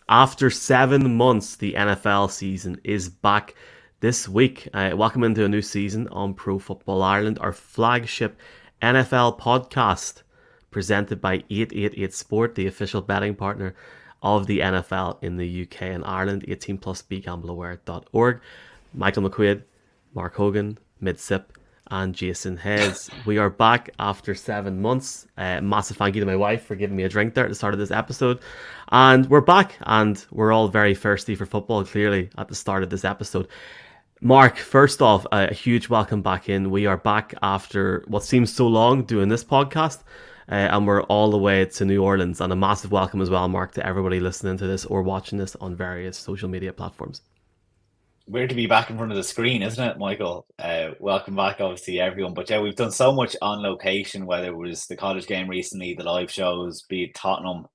After 7 months, the NFL season is back this week. Welcome into a new season on Pro Football Ireland, our flagship NFL podcast, presented by 888 Sport, the official betting partner of the NFL in the UK and Ireland. 18 plus begambleaware.org. Michael McQuaid, Mark Hogan, Midsip, and Jason Hayes. We are back after 7 months. Massive thank you to my wife for giving me a drink there at the start of this episode. And we're back, and we're all very thirsty for football, clearly, at the start of this episode. Mark, first off, a huge welcome back in. We are back after what seems so long doing this podcast, and we're all the way to New Orleans. And a massive welcome as well, Mark, to everybody listening to this or watching this on various social media platforms. Weird to be back in front of the screen, isn't it, Michael? Welcome back, obviously, everyone. But yeah, we've done so much on location, whether it was the college game recently, the live shows, be it Tottenham.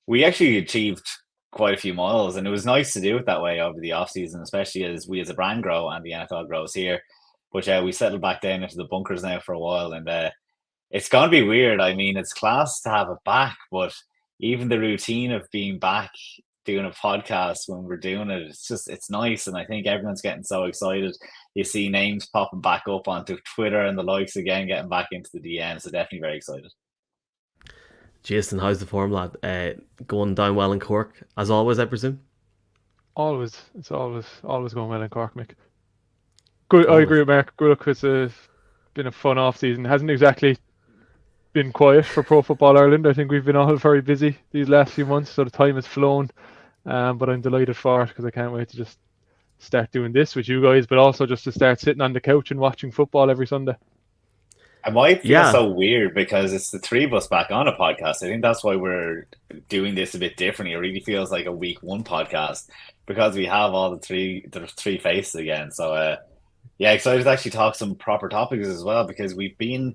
We actually achieved quite a few miles, and it was nice to do it that way over the off season, especially as we as a brand grow and the NFL grows here. But yeah, we settled back down into the bunkers now for a while, and it's going to be weird. I mean, it's class to have it back, but even the routine of being back doing a podcast when we're doing it, it's nice. And I think everyone's getting so excited. You see names popping back up onto Twitter and the likes again, getting back into the DMs. So definitely very excited. Jason, how's the form, lad? Going down well in Cork, as always, I presume? It's always going well in Cork, Mick. Good, I Always. agree with Mark. Good luck. It's been a fun off season. Hasn't exactly been quiet for Pro Football Ireland. I think we've been all very busy these last few months, so the time has flown. But I'm delighted for it because I can't wait to just start doing this with you guys, but also just to start sitting on the couch and watching football every Sunday. It might feel Yeah, so weird because it's the three of us back on a podcast. I think that's why we're doing this a bit differently. It really feels like a week one podcast because we have all the three faces again. So yeah, excited to actually talk some proper topics as well because we've been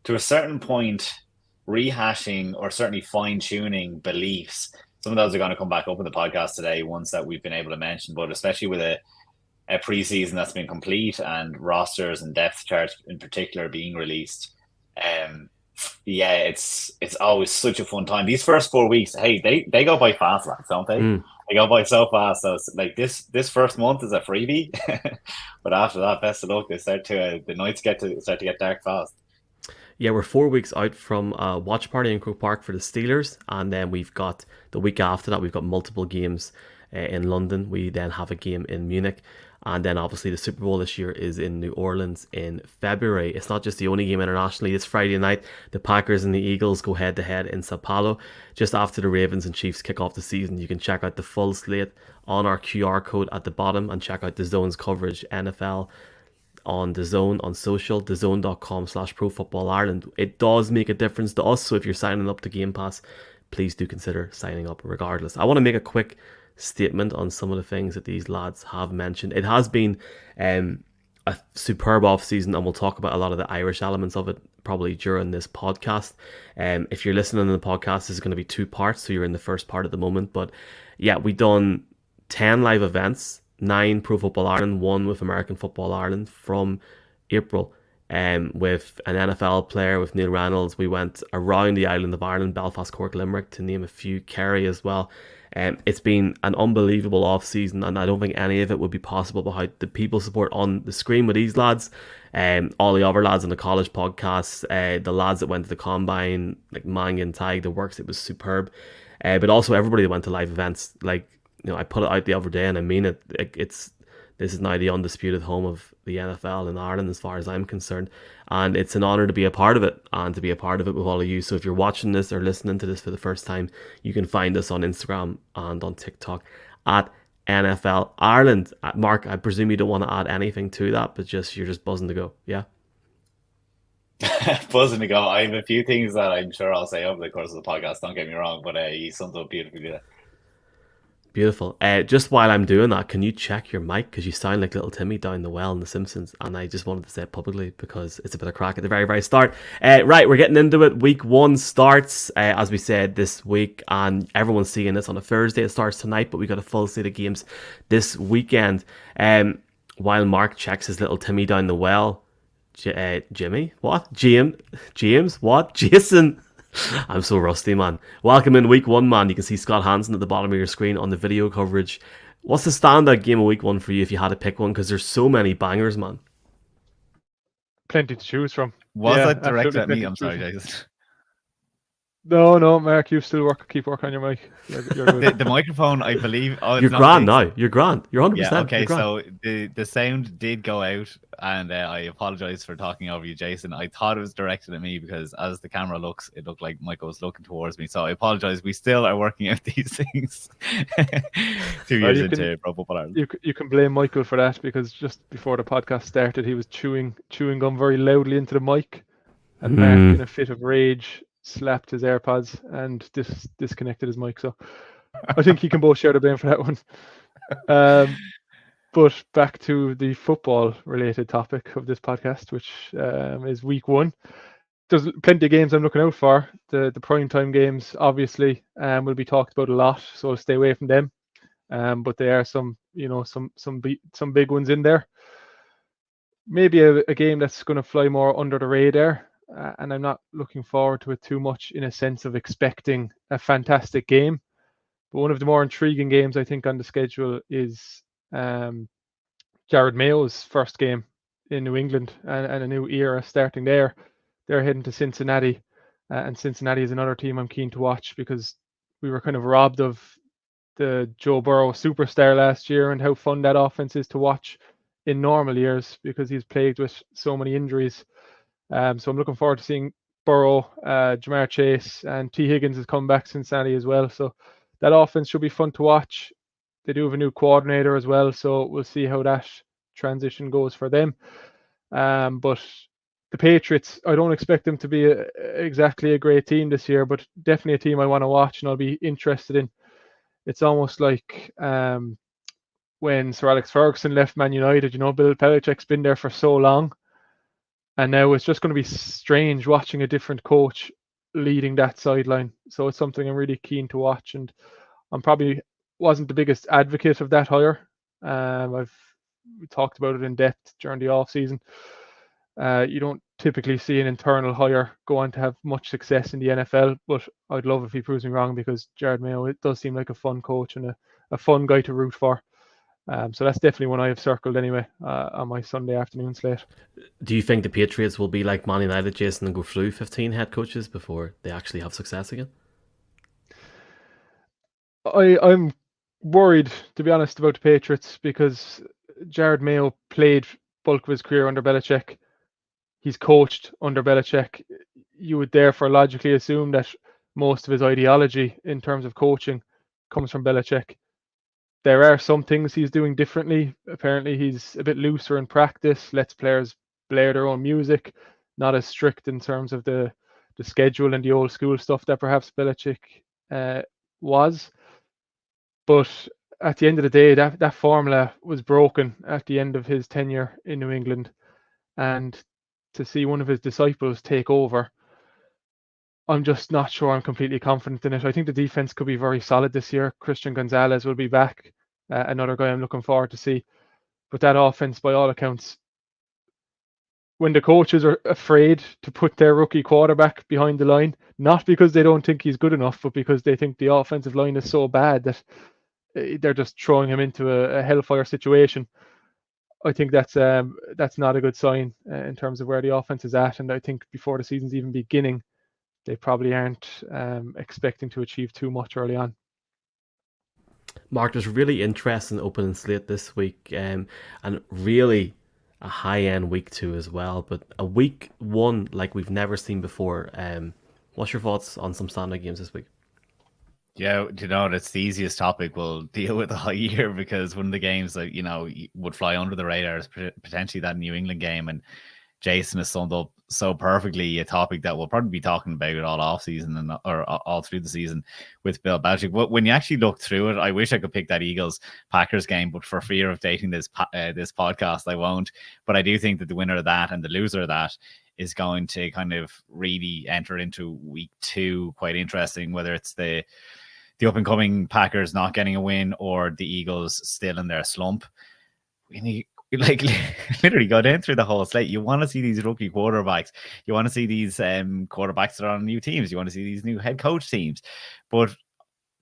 to a certain point rehashing or certainly fine tuning beliefs. Some of those are going to come back up in the podcast today, ones that we've been able to mention, but especially with a preseason that's been complete and rosters and depth charts in particular being released. Yeah, it's always such a fun time. These first 4 weeks, hey, they go by fast, like, don't they? mm. They go by so fast. So it's like this first month is a freebie, but after that, best of luck. The nights start to get dark fast. Yeah, we're 4 weeks out from a watch party in Croke Park for the Steelers, and then we've got the week after that, we've got multiple games in London. We then have a game in Munich, and then obviously the Super Bowl this year is in New Orleans in February. It's not just the only game internationally. It's Friday night. The Packers and the Eagles go head to head in Sao Paulo just after the Ravens and Chiefs kick off the season. You can check out the full slate on our QR code at the bottom and check out the Zone's coverage, NFL on the Zone on social, thezone.com/Pro Football Ireland. It does make a difference to us, so if you're signing up to Game Pass, please do consider signing up regardless. I want to make a quick statement on some of the things that these lads have mentioned. It has been a superb off season, and we'll talk about a lot of the Irish elements of it probably during this podcast. If you're listening to the podcast, this is going to be two parts, so you're in the first part at the moment. But yeah, we done 10 live events, 9 Pro Football Ireland, 1 with American Football Ireland from April. With an NFL player, with Neil Reynolds, we went around the island of Ireland, Belfast, Cork, Limerick, to name a few, Kerry as well. It's been an unbelievable off season, and I don't think any of it would be possible without the people support on the screen with these lads, all the other lads on the college podcasts, the lads that went to the combine, like Mang and Tig, the works. It was superb, but also everybody that went to live events. Like, you know, I put it out the other day, and I mean it. This is now the undisputed home of the NFL in Ireland, as far as I'm concerned. And it's an honour to be a part of it, and to be a part of it with all of you. So if you're watching this or listening to this for the first time, you can find us on Instagram and on TikTok at NFL Ireland. Mark, I presume you don't want to add anything to that, but you're just buzzing to go, yeah? Buzzing to go. I have a few things that I'm sure I'll say over the course of the podcast. Don't get me wrong, but you summed up beautifully there. Beautiful. Just while I'm doing that, can you check your mic? Because you sound like little Timmy down the well in The Simpsons. And I just wanted to say it publicly because it's a bit of crack at the very, very start. Right, we're getting into it. Week 1 starts, as we said, this week. And everyone's seeing this on a Thursday. It starts tonight, but we got a full slate of games this weekend. While Mark checks his little Timmy down the well, Jimmy? What? James? What? Jason? I'm so rusty, man. Welcome in week 1, man. You can see Scott Hansen at the bottom of your screen on the video coverage. What's the standout game of week 1 for you if you had to pick one? Because there's so many bangers, man. Plenty to choose from. Was that directed absolutely at me? plenty I'm to choose sorry, from. Jason. No, Mark, you still keep working on your mic. You're good. The microphone, I believe. Oh, You're it's not grand fixed. now. You're grand. You're 100%. Yeah, okay, You're grand. so the sound did go out, and I apologize for talking over you, Jason. I thought it was directed at me because as the camera looks, it looked like Michael was looking towards me. So I apologize. We still are working out these things 2 years into Pro Football Ireland. You can blame Michael for that because just before the podcast started, he was chewing gum very loudly into the mic, and Mark, in a fit of rage, slapped his AirPods and disconnected his mic. So I think he can both share the blame for that one. But back to the football-related topic of this podcast, which is week 1. There's plenty of games I'm looking out for. The primetime games, obviously, will be talked about a lot, so I'll stay away from them. But there are some big ones in there. Maybe a game that's going to fly more under the radar, and I'm not looking forward to it too much in a sense of expecting a fantastic game. But one of the more intriguing games I think on the schedule is Jared Mayo's first game in New England and a new era starting there. They're heading to Cincinnati, and Cincinnati is another team I'm keen to watch because we were kind of robbed of the Joe Burrow superstar last year and how fun that offense is to watch in normal years because he's plagued with so many injuries. So I'm looking forward to seeing Burrow, Jamar Chase, and T. Higgins has come back to Cincinnati as well. So that offense should be fun to watch. They do have a new coordinator as well, so we'll see how that transition goes for them. But the Patriots, I don't expect them to be exactly a great team this year, but definitely a team I want to watch and I'll be interested in. It's almost like when Sir Alex Ferguson left Man United, Bill Belichick's been there for so long. And now it's just going to be strange watching a different coach leading that sideline. So it's something I'm really keen to watch. And I'm probably wasn't the biggest advocate of that hire. I've talked about it in depth during the offseason. You don't typically see an internal hire go on to have much success in the NFL, but I'd love if he proves me wrong because Jared Mayo, it does seem like a fun coach and a fun guy to root for. So that's definitely one I have circled anyway on my Sunday afternoon slate. Do you think the Patriots will be like Man United, Jason, and go through 15 head coaches before they actually have success again? I'm worried, to be honest, about the Patriots because Jared Mayo played bulk of his career under Belichick. He's coached under Belichick. You would therefore logically assume that most of his ideology in terms of coaching comes from Belichick. There are some things he's doing differently. Apparently, he's a bit looser in practice, lets players blare their own music, not as strict in terms of the schedule and the old school stuff that perhaps Belichick was. But at the end of the day, that formula was broken at the end of his tenure in New England. And to see one of his disciples take over, I'm just not sure I'm completely confident in it. I think the defense could be very solid this year. Christian Gonzalez will be back, another guy I'm looking forward to see. But that offense, by all accounts, when the coaches are afraid to put their rookie quarterback behind the line, not because they don't think he's good enough, but because they think the offensive line is so bad that they're just throwing him into a hellfire situation. I think that's not a good sign in terms of where the offense is at. And I think before the season's even beginning, they probably aren't expecting to achieve too much early on. Mark, there's really interesting opening slate this week, and really a high-end week 2 as well, but a week 1 like we've never seen before. What's your thoughts on some standout games this week? Yeah, that's the easiest topic we'll deal with all year because one of the games that, would fly under the radar is potentially that New England game. And Jason has summed up so perfectly a topic that we'll probably be talking about all off season or all through the season with Bill Belichick. But when you actually look through it, I wish I could pick that Eagles Packers game, but for fear of dating this podcast, I won't. But I do think that the winner of that and the loser of that is going to kind of really enter into week 2 quite interesting, whether it's the up and coming Packers not getting a win or the Eagles still in their slump. like literally go down through the whole slate. You want to see these rookie quarterbacks. You want to see these quarterbacks that are on new teams. You want to see these new head coach teams. But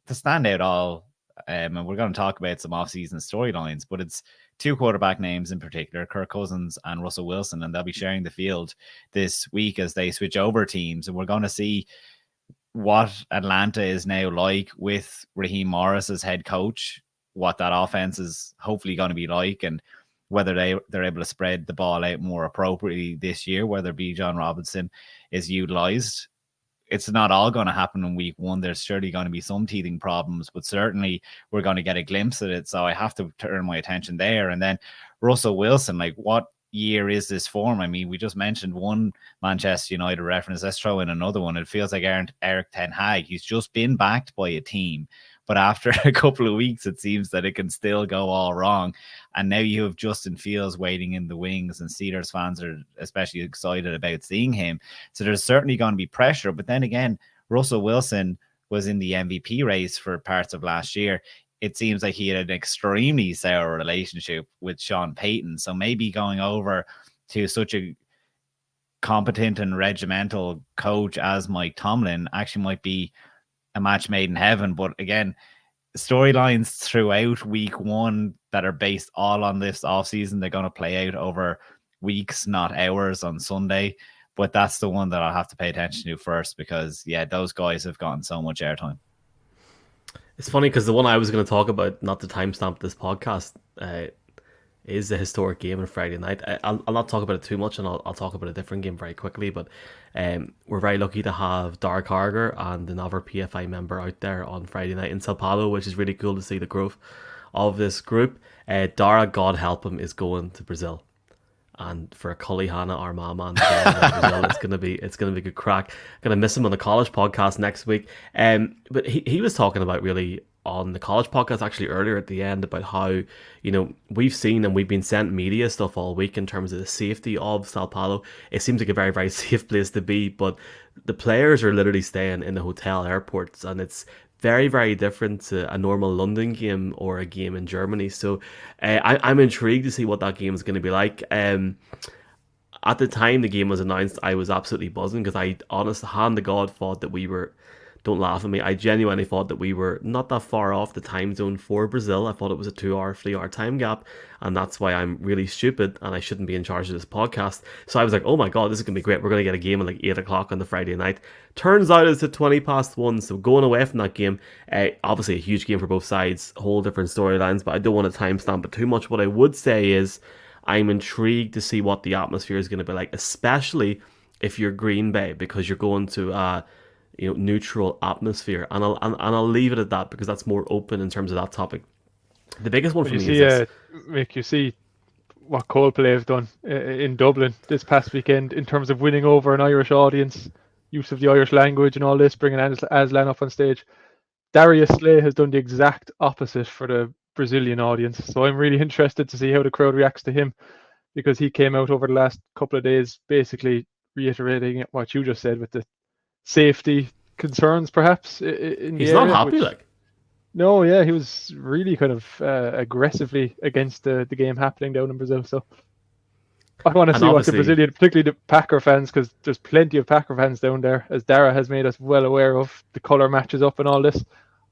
to stand out all, and we're going to talk about some off-season storylines, but it's two quarterback names in particular, Kirk Cousins and Russell Wilson, and they'll be sharing the field this week as they switch over teams. And we're going to see what Atlanta is now like with Raheem Morris as head coach, what that offense is hopefully going to be like, and whether they're able to spread the ball out more appropriately this year, whether Bijan Robinson is utilized. It's not all going to happen in week one. There's surely going to be some teething problems, but certainly we're going to get a glimpse at it. So I have to turn my attention there. And then Russell Wilson, like, what year is this form? I mean, we just mentioned one Manchester United reference. Let's throw in another one. It feels like Eric Ten Hag. He's just been backed by a team, but after a couple of weeks, it seems that it can still go all wrong. And now you have Justin Fields waiting in the wings, and Steelers fans are especially excited about seeing him. So there's certainly going to be pressure. But then again, Russell Wilson was in the MVP race for parts of last year. It seems like he had an extremely sour relationship with Sean Payton. So maybe going over to such a competent and regimental coach as Mike Tomlin actually might be a match made in heaven. But again, storylines throughout week one that are based all on this offseason, they're going to play out over weeks, not hours on Sunday. But that's the one that I'll have to pay attention to first, because those guys have gotten so much airtime. It's funny because the one I was going to talk about, not to timestamp this podcast, is a historic game on Friday night. I'll not talk about it too much, and I'll talk about a different game very quickly. But we're very lucky to have Dara Carger and another PFI member out there on Friday night in Sao Paulo, which is really cool to see the growth of this group. Dara, God help him, is going to Brazil. And for a Cully Hannah, our mama, it's gonna be good crack. Gonna miss him on the college podcast next week. But he was talking about really on the college podcast actually earlier at the end about how, we've seen and we've been sent media stuff all week in terms of the safety of Sao Paulo. It seems like a very, very safe place to be, but the players are literally staying in the hotel airports, and it's very, very different to a normal London game or a game in Germany. So I'm intrigued to see what that game is going to be like. At the time the game was announced, I was absolutely buzzing because I honestly, hand to God, thought that we were, don't laugh at me, I genuinely thought that we were not that far off the time zone for Brazil. I thought it was a 2-hour, 3-hour time gap, and that's why I'm really stupid and I shouldn't be in charge of this podcast. So I was like, oh my God, this is going to be great. We're going to get a game at like 8 o'clock on the Friday night. Turns out it's at 1:20, so going away from that game, obviously a huge game for both sides, whole different storylines, but I don't want to timestamp it too much. What I would say is I'm intrigued to see what the atmosphere is going to be like, especially if you're Green Bay, because you're going to neutral atmosphere, and I'll leave it at that because that's more open in terms of that topic. The biggest one for me is this. Mick, you see what Coldplay have done in Dublin this past weekend in terms of winning over an Irish audience, use of the Irish language and all this, bringing Aslan up on stage. Darius Slay has done the exact opposite for the Brazilian audience, so I'm really interested to see how the crowd reacts to him, because he came out over the last couple of days basically reiterating what you just said with the safety concerns, perhaps. He's not happy, No, yeah, he was really kind of aggressively against the game happening down in Brazil. So I want to see what the Brazilian, particularly the Packer fans, because there's plenty of Packer fans down there, as Dara has made us well aware of. The colour matches up and all this.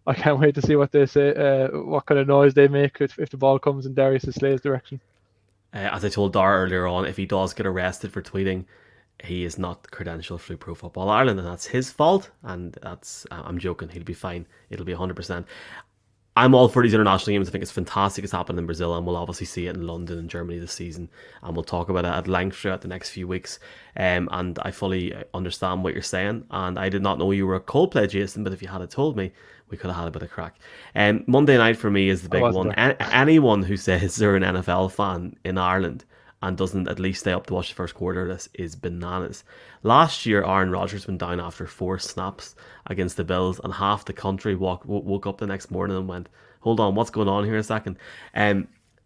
I can't wait to see what they say, what kind of noise they make if the ball comes in Darius Slay's direction. As I told Dara earlier on, if he does get arrested for tweeting, he is not credentialed through Pro Football Ireland, and that's his fault. And that's, I'm joking, he'll be fine. It'll be 100%. I'm all for these international games. I think it's fantastic it's happened in Brazil, and we'll obviously see it in London and Germany this season, and we'll talk about it at length throughout the next few weeks. And I fully understand what you're saying, and I did not know you were a Coldplay, Jason, but if you had told me, we could have had a bit of crack. Monday night for me is the big one. Anyone who says they're an NFL fan in Ireland and doesn't at least stay up to watch the first quarter of this is bananas. Last year, Aaron Rodgers went down after 4 snaps against the Bills, and half the country woke up the next morning and went, hold on, what's going on here a second?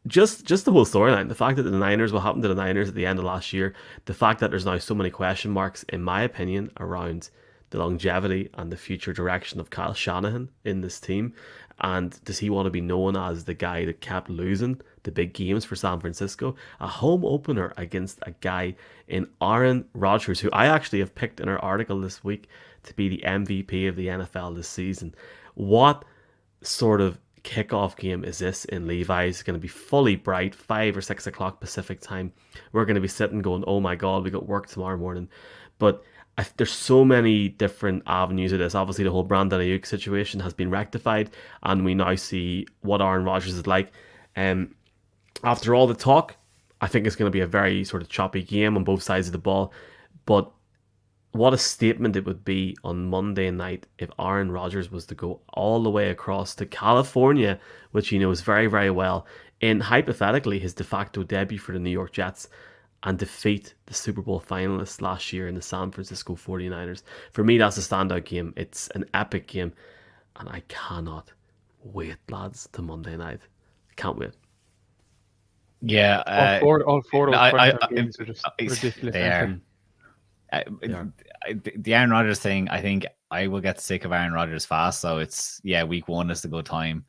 Just the whole storyline, the fact that the Niners, what happened to the Niners at the end of last year, the fact that there's now so many question marks, in my opinion, around the longevity and the future direction of Kyle Shanahan in this team. And does he want to be known as the guy that kept losing the big games for San Francisco? A home opener against a guy in Aaron Rodgers, who I actually have picked in our article this week to be the MVP of the NFL this season. What sort of kickoff game is this in Levi's? It's going to be fully bright, 5 or 6 o'clock Pacific time. We're going to be sitting going, oh my God, we got work tomorrow morning. But there's so many different avenues of this. Obviously, the whole Brandon Ayuk situation has been rectified, and we now see what Aaron Rodgers is like. After all the talk, I think it's going to be a very sort of choppy game on both sides of the ball. But what a statement it would be on Monday night if Aaron Rodgers was to go all the way across to California, which he knows very, very well, in hypothetically his de facto debut for the New York Jets, and defeat the Super Bowl finalists last year in the San Francisco 49ers. For me, that's a standout game. It's an epic game, and I cannot wait, lads, to Monday night. Can't wait. Yeah, all four of those games are just ridiculous. They are. The Aaron Rodgers thing, I think I will get sick of Aaron Rodgers fast. So it's week 1 is the good time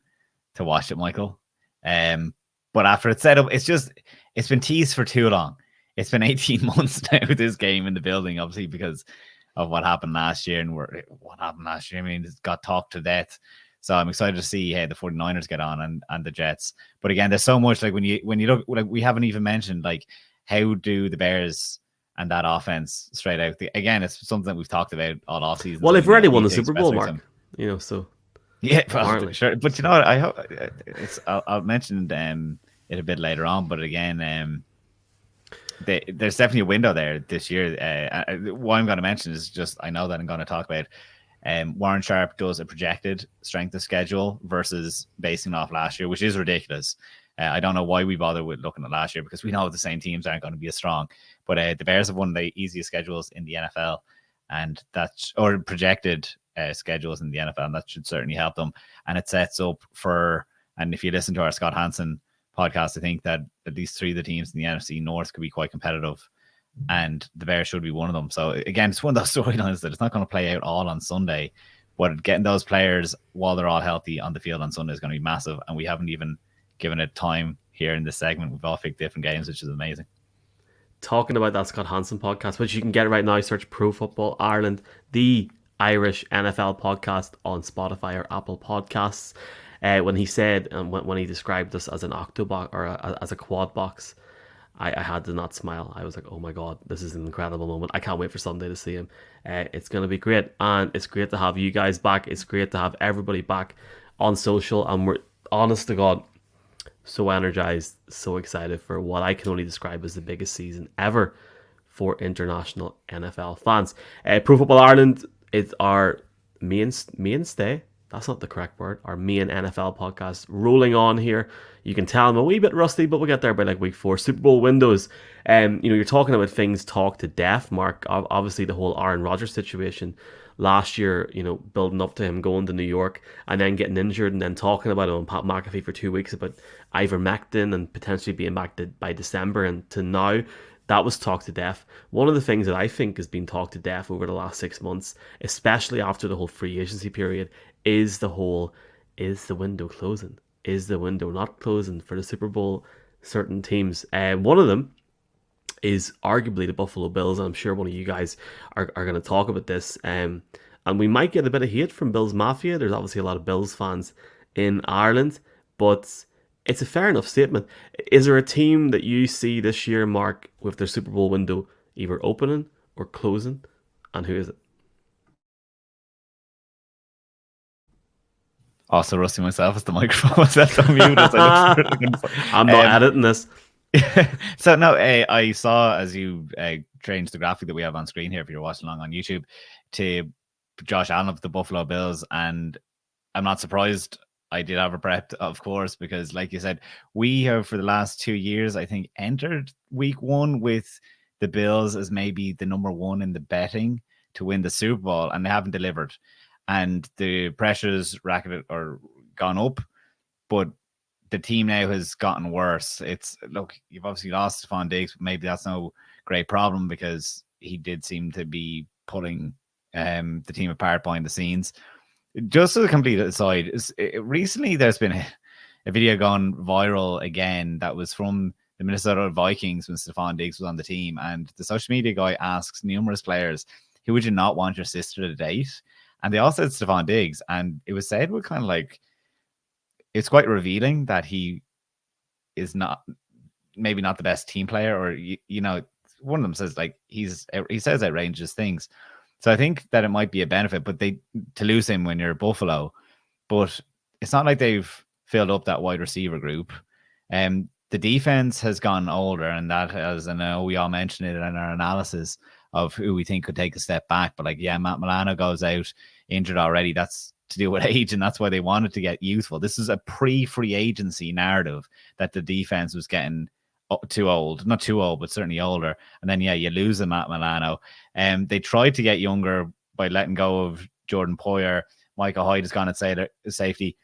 to watch it, Michael. But after it's set up, it's been teased for too long. It's been 18 months now, this game in the building, obviously, because of what happened last year. And what happened last year, I mean, it got talked to death. So I'm excited to see the 49ers get on and the Jets. But again, there's so much, like when you look, like we haven't even mentioned, like, how do the Bears and that offense straight out? Again, it's something that we've talked about all off season. Well, they've already won the Super Bowl, Mark. So yeah, probably, sure. But you know what? I hope I'll mention it a bit later on. But again, there's definitely a window there this year. What I'm going to mention is just, I know that I'm going to talk about. Warren Sharp does a projected strength of schedule versus basing off last year, which is ridiculous. I don't know why we bother with looking at last year, because we know the same teams aren't going to be as strong. But the Bears have one of the easiest schedules in the NFL, and or projected schedules in the NFL, and that should certainly help them. And it sets up for, and if you listen to our Scott Hansen podcast, I think that at least 3 of the teams in the NFC North could be quite competitive, and the Bears should be one of them. So again, it's one of those storylines that it's not going to play out all on Sunday, but getting those players while they're all healthy on the field on Sunday is going to be massive. And we haven't even given it time here in this segment. We've all picked different games, which is amazing. Talking about that Scott Hansen podcast, which you can get right now, search Pro Football Ireland, the Irish NFL podcast on Spotify or Apple Podcasts. When he said, when he described us as an octobox or as a quad box, I had to not smile. I was like, oh my God, this is an incredible moment. I can't wait for Sunday to see him. It's going to be great. And it's great to have you guys back. It's great to have everybody back on social. And we're, honest to God, so energized, so excited for what I can only describe as the biggest season ever for international NFL fans. Pro Football Ireland is our mainstay. That's not the correct word. Our main NFL podcast rolling on here. You can tell I'm a wee bit rusty, but we'll get there by like week 4. Super Bowl windows. You're talking about things talked to death, Mark. Obviously, the whole Aaron Rodgers situation last year, building up to him going to New York and then getting injured, and then talking about him on Pat McAfee for 2 weeks about ivermectin and potentially being back by December, and to now, that was talked to death. One of the things that I think has been talked to death over the last 6 months, especially after the whole free agency period, is the window closing? Is the window not closing for the Super Bowl? Certain teams. One of them is arguably the Buffalo Bills, and I'm sure one of you guys are going to talk about this. And we might get a bit of hate from Bills Mafia. There's obviously a lot of Bills fans in Ireland, but it's a fair enough statement. Is there a team that you see this year, Mark, with their Super Bowl window either opening or closing, and who is it? Also rusty myself as the microphone was left on mute. I'm not editing this. So no, I saw, as you changed the graphic that we have on screen here, if you're watching along on YouTube, to Josh Allen of the Buffalo Bills, and I'm not surprised. I did have a prep, of course, because like you said, we have for the last 2 years, I think, entered week 1 with the Bills as maybe the number 1 in the betting to win the Super Bowl, and they haven't delivered. And the pressures gone up, but the team now has gotten worse. You've obviously lost Stephon Diggs, but maybe that's no great problem, because he did seem to be pulling the team apart behind the scenes. Just as a complete aside, recently there's been a video gone viral again that was from the Minnesota Vikings when Stephon Diggs was on the team, and the social media guy asks numerous players, who would you not want your sister to date? And they all said Stephon Diggs, and it was said with kind of like, it's quite revealing that he is not, maybe not the best team player, or one of them says like he says outrageous things. So I think that it might be a benefit, but to lose him when you're Buffalo, but it's not like they've filled up that wide receiver group. The defense has gone older, and that, as I know we all mentioned it in our analysis of who we think could take a step back. But Matt Milano goes out injured already. That's to do with age, and that's why they wanted to get youthful. This is a pre-free agency narrative that the defense was getting too old, not too old, but certainly older. And then you lose a Matt Milano. They tried to get younger by letting go of Jordan Poyer. Michael Hyde has gone at safety.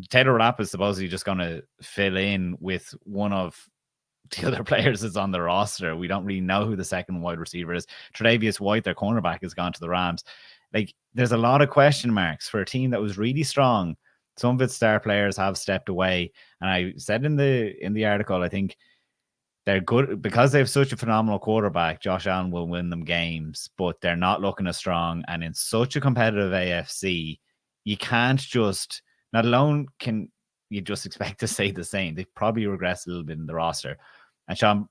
Taylor Rapp is supposedly just going to fill in with one of the other players that's on the roster. We don't really know who the second wide receiver is. Tre'Davious White, their cornerback, has gone to the Rams. There's a lot of question marks for a team that was really strong. Some of its star players have stepped away, and I said in the article, I think they're good because they have such a phenomenal quarterback. Josh Allen will win them games, but they're not looking as strong. And in such a competitive AFC, you can't just, not alone can you just expect to stay the same. They've probably regressed a little bit in the roster, and Sean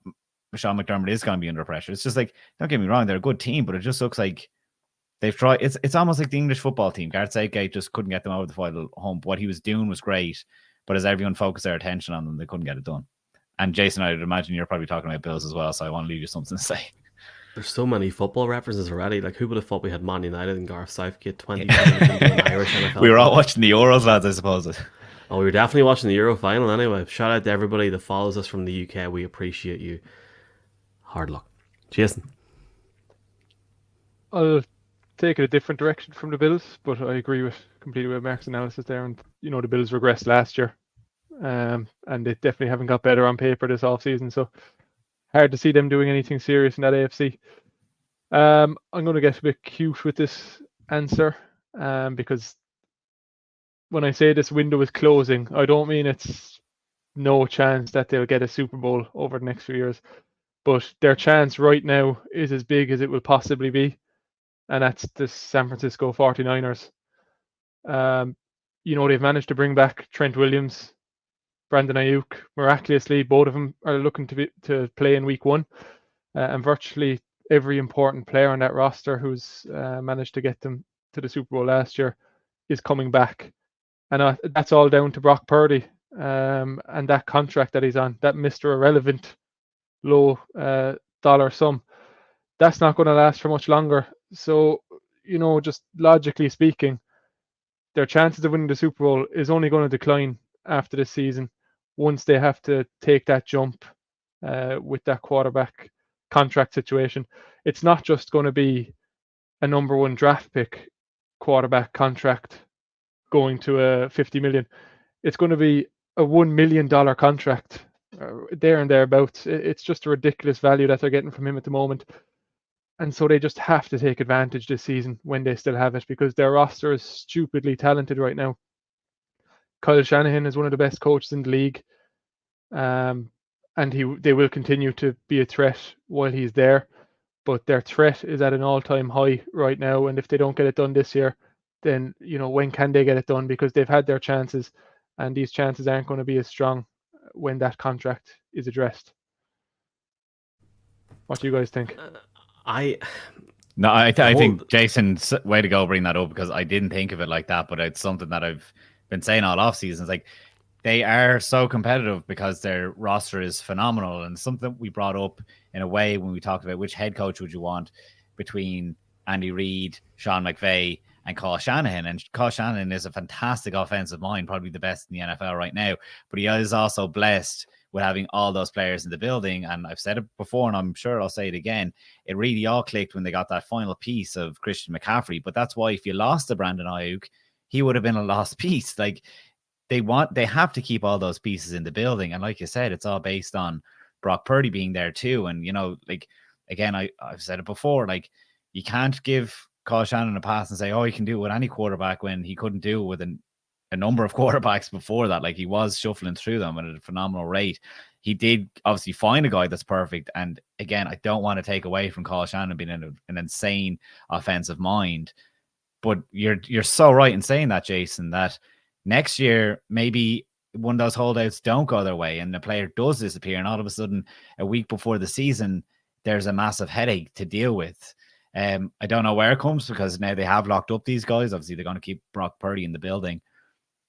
McDermott is going to be under pressure. It's just like, don't get me wrong, they're a good team, but it just looks like they've tried. It's almost like the English football team. Gareth Southgate just couldn't get them over the final hump. What he was doing was great, but as everyone focused their attention on them, they couldn't get it done. And Jason, I would imagine you're probably talking about Bills as well, so I want to leave you something to say. There's so many football references already. Like, who would have thought we had Man United and Gareth Southgate 20 times Irish NFL? We were all watching the Euros, lads, I suppose. Oh, we were definitely watching the Euro final anyway. Shout out to everybody that follows us from the UK. We appreciate you. Hard luck. Jason? I'll take it a different direction from the Bills, but I agree completely with Mark's analysis there. And, the Bills regressed last year. And they definitely haven't got better on paper this offseason, so hard to see them doing anything serious in that AFC. I'm going to get a bit cute with this answer, because when I say this window is closing, I don't mean it's no chance that they'll get a Super Bowl over the next few years, but their chance right now is as big as it will possibly be, and that's the San Francisco 49ers. They've managed to bring back Trent Williams, Brandon Ayuk, miraculously. Both of them are looking to play in week 1, and virtually every important player on that roster who's managed to get them to the Super Bowl last year is coming back, and that's all down to Brock Purdy and that contract that he's on, that Mr. Irrelevant low dollar sum. That's not going to last for much longer. So, just logically speaking, their chances of winning the Super Bowl is only going to decline after this season once they have to take that jump with that quarterback contract situation. It's not just going to be a number 1 draft pick quarterback contract going to a $50 million. It's going to be a $1 million contract there and thereabouts. It's just a ridiculous value that they're getting from him at the moment. And so they just have to take advantage this season when they still have it, because their roster is stupidly talented right now. Kyle Shanahan is one of the best coaches in the league, and they will continue to be a threat while he's there. But their threat is at an all-time high right now, and if they don't get it done this year, then when can they get it done? Because they've had their chances, and these chances aren't going to be as strong when that contract is addressed. What do you guys think? I think Jason's way to go bring that up, because I didn't think of it like that, but it's something that I've been saying all off season. It's like they are so competitive because their roster is phenomenal, and something we brought up in a way when we talked about which head coach would you want between Andy Reid, Sean McVay, and Kyle Shanahan. And Kyle Shanahan is a fantastic offensive mind, probably the best in the NFL right now, but he is also blessed with having all those players in the building. And I've said it before, and I'm sure I'll say it again, it really all clicked when they got that final piece of Christian McCaffrey. But that's why if you lost to Brandon Ayuk, he would have been a lost piece. Like they have to keep all those pieces in the building. And like you said, it's all based on Brock Purdy being there too. And, again, I've said it before, like you can't give call Shannon a pass and say, "Oh, he can do it with any quarterback," when he couldn't do it with a number of quarterbacks before that. Like, he was shuffling through them at a phenomenal rate. He did obviously find a guy that's perfect. And again, I don't want to take away from Kyle Shannon being an insane offensive mind, but you're so right in saying that, Jason, that next year maybe one of those holdouts don't go their way and the player does disappear, and all of a sudden a week before the season there's a massive headache to deal with. I don't know where it comes, because now they have locked up these guys. Obviously they're going to keep Brock Purdy in the building,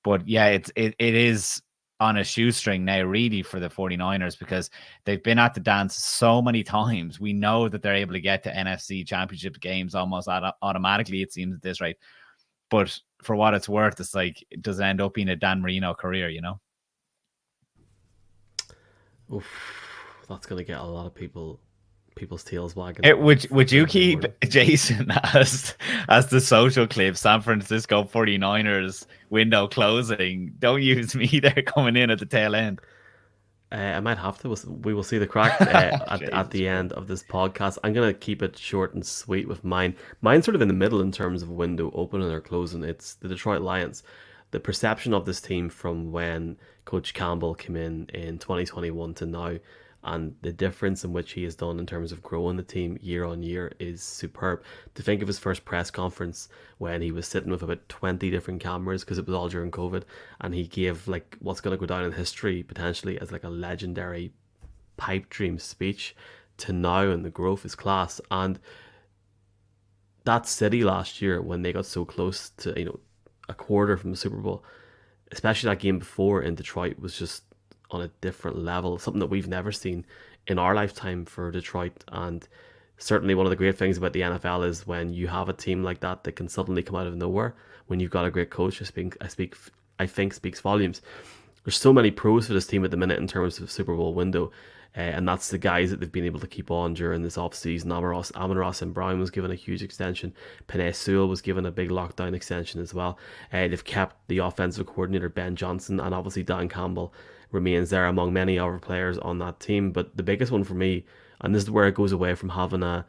but yeah, it is on a shoestring now really for the 49ers, because they've been at the dance so many times. We know that they're able to get to NFC championship games almost automatically, it seems, at this rate. But for what it's worth, it's like, it does end up being a Dan Marino career, you know? Oof, that's going to get a lot of people's tails wagging. Would you keep Jason as the social clip, San Francisco 49ers window closing? Don't use me there coming in at the tail end. I might have to. We will see the crack at the end of this podcast. I'm going to keep it short and sweet with mine. Mine's sort of in the middle in terms of window opening or closing. It's the Detroit Lions. The perception of this team from when Coach Campbell came in 2021 to now, and the difference in which he has done in terms of growing the team year on year is superb. To think of his first press conference when he was sitting with about 20 different cameras, because it was all during COVID, and he gave like what's going to go down in history potentially as like a legendary pipe dream speech, to now, and the growth is class. And that city last year, when they got so close to a quarter from the Super Bowl, especially that game before in Detroit, was just on a different level, something that we've never seen in our lifetime for Detroit. And certainly one of the great things about the NFL is when you have a team like that can suddenly come out of nowhere, when you've got a great coach. I think speaks volumes. There's so many pros for this team at the minute in terms of Super Bowl window, and that's the guys that they've been able to keep on during this offseason. Amon-Ra St. Brown was given a huge extension. Penei Sewell was given a big lockdown extension as well. They've kept the offensive coordinator Ben Johnson, and obviously Dan Campbell remains there among many other players on that team. But the biggest one for me, and this is where it goes away from having an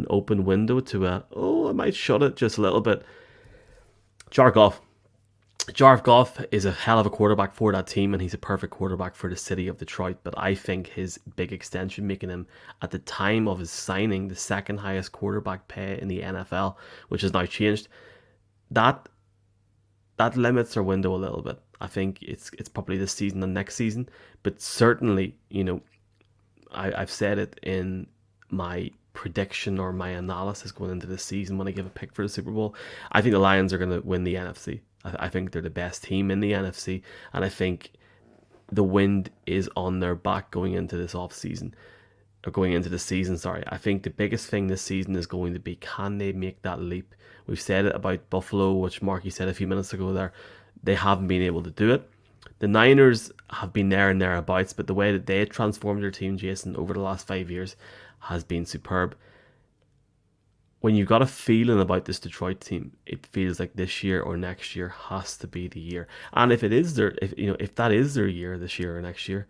open window to I might shut it just a little bit. Jared Goff. Jared Goff is a hell of a quarterback for that team, and he's a perfect quarterback for the city of Detroit. But I think his big extension, making him, at the time of his signing, the second highest quarterback pay in the NFL, which has now changed, that limits our window a little bit. I think it's probably this season and next season, but certainly, I've said it in my prediction or my analysis going into this season when I give a pick for the Super Bowl. I think the Lions are going to win the NFC. I think they're the best team in the NFC, and I think the wind is on their back going into this season. I think the biggest thing this season is going to be, can they make that leap? We've said it about Buffalo, which Marky said a few minutes ago there. They haven't been able to do it. The Niners have been there and thereabouts, but the way that they transformed their team, Jason, over the last 5 years has been superb. When you've got a feeling about this Detroit team, it feels like this year or next year has to be the year. And if that is their year this year or next year,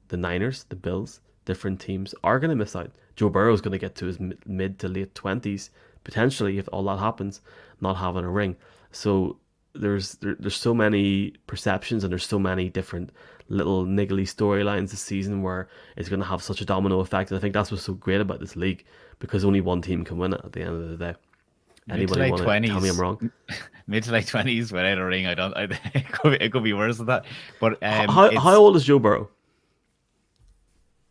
the Niners, the Bills, different teams are going to miss out. Joe Burrow is going to get to his mid to late 20s, potentially, if all that happens, not having a ring. So there's so many perceptions, and there's so many different little niggly storylines this season where it's going to have such a domino effect. And I think that's what's so great about this league, because only one team can win it at the end of the day. Anybody want to tell me I'm wrong? Mid to late 20s without a ring, it could be worse than that. But how old is Joe Burrow?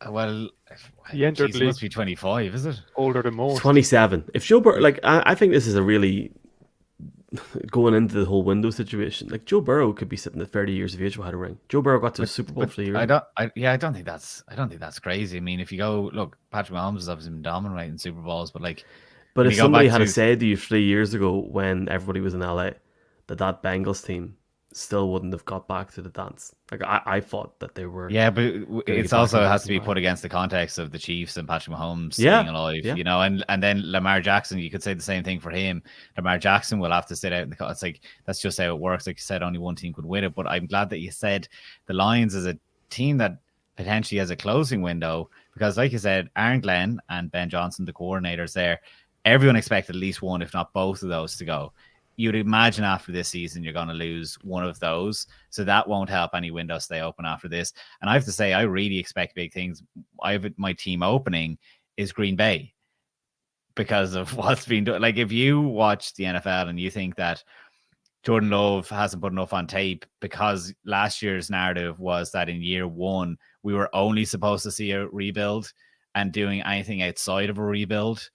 Well, he entered he must be 25, is it? Older than most. 27. If Joe Burrow, I think this is a really, going into the whole window situation, like Joe Burrow could be sitting at 30 years of age without a ring. Joe Burrow got to the Super Bowl for the year. I don't think that's crazy. I mean, if you go look, Patrick Mahomes has obviously been dominating Super Bowls, but if somebody had said to you 3 years ago when everybody was in LA that Bengals team still wouldn't have got back to the dance. I thought that they were. Yeah, but it also has to be put against the context of the Chiefs and Patrick Mahomes staying alive, and then Lamar Jackson, you could say the same thing for him. Lamar Jackson will have to sit out in the. It's like, that's just how it works. Like you said, only one team could win it. But I'm glad that you said the Lions is a team that potentially has a closing window, because like you said, Aaron Glenn and Ben Johnson, the coordinators there, everyone expected at least one, if not both of those to go. You'd imagine after this season, you're going to lose one of those. So that won't help any window stay open after this. And I have to say, I really expect big things. My team opening is Green Bay because of what's been done. Like, if you watch the NFL and you think that Jordan Love hasn't put enough on tape, because last year's narrative was that in year one, we were only supposed to see a rebuild, and doing anything outside of a rebuild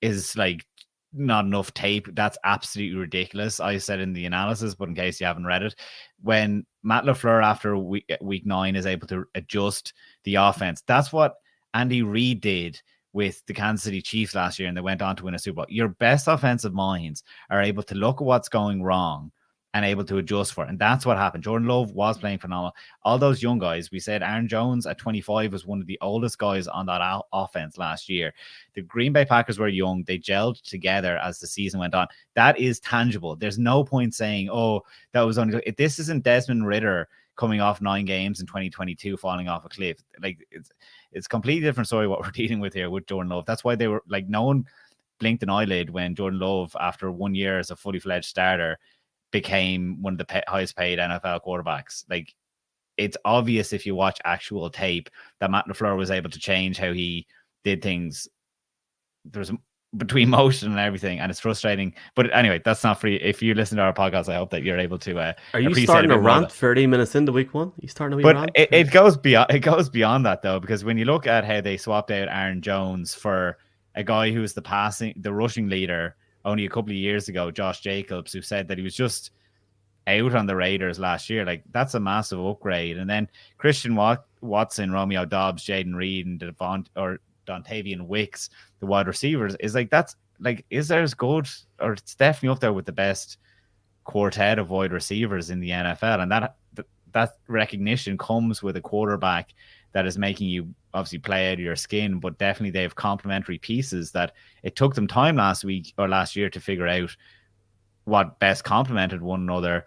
is like not enough tape. That's absolutely ridiculous. I said in the analysis, but in case you haven't read it, when Matt LaFleur after week 9 is able to adjust the offense, that's what Andy Reid did with the Kansas City Chiefs last year, and they went on to win a Super Bowl. Your best offensive minds are able to look at what's going wrong and able to adjust for it. And that's what happened. Jordan Love was playing phenomenal. All those young guys, we said Aaron Jones at 25 was one of the oldest guys on that offense last year. The Green Bay Packers were young. They gelled together as the season went on. That is tangible. There's no point saying, oh, that was only... This isn't Desmond Ridder coming off 9 games in 2022, falling off a cliff. Like, it's a completely different story what we're dealing with here with Jordan Love. That's why they were like, no one blinked an eyelid when Jordan Love, after 1 year as a fully fledged starter, became one of the highest paid NFL quarterbacks. Like, it's obvious if you watch actual tape that Matt LaFleur was able to change how he did things. There's between motion and everything, and it's frustrating. But anyway, that's not free. If you listen to our podcast, I hope that you're able to. Are you starting a rant 30 minutes into week 1? You starting a wee rant? It goes beyond. It goes beyond that though, because when you look at how they swapped out Aaron Jones for a guy who was the rushing leader only a couple of years ago, Josh Jacobs, who said that he was just out on the Raiders last year, like, that's a massive upgrade. And then Christian Watson, Romeo Dobbs, Jaden Reed, and Dontavian Wicks, the wide receivers, is like, that's like, is there as good, or it's definitely up there with the best quartet of wide receivers in the NFL. And that recognition comes with a quarterback that is making you obviously play out of your skin, but definitely they have complementary pieces that it took them time last year to figure out what best complemented one another.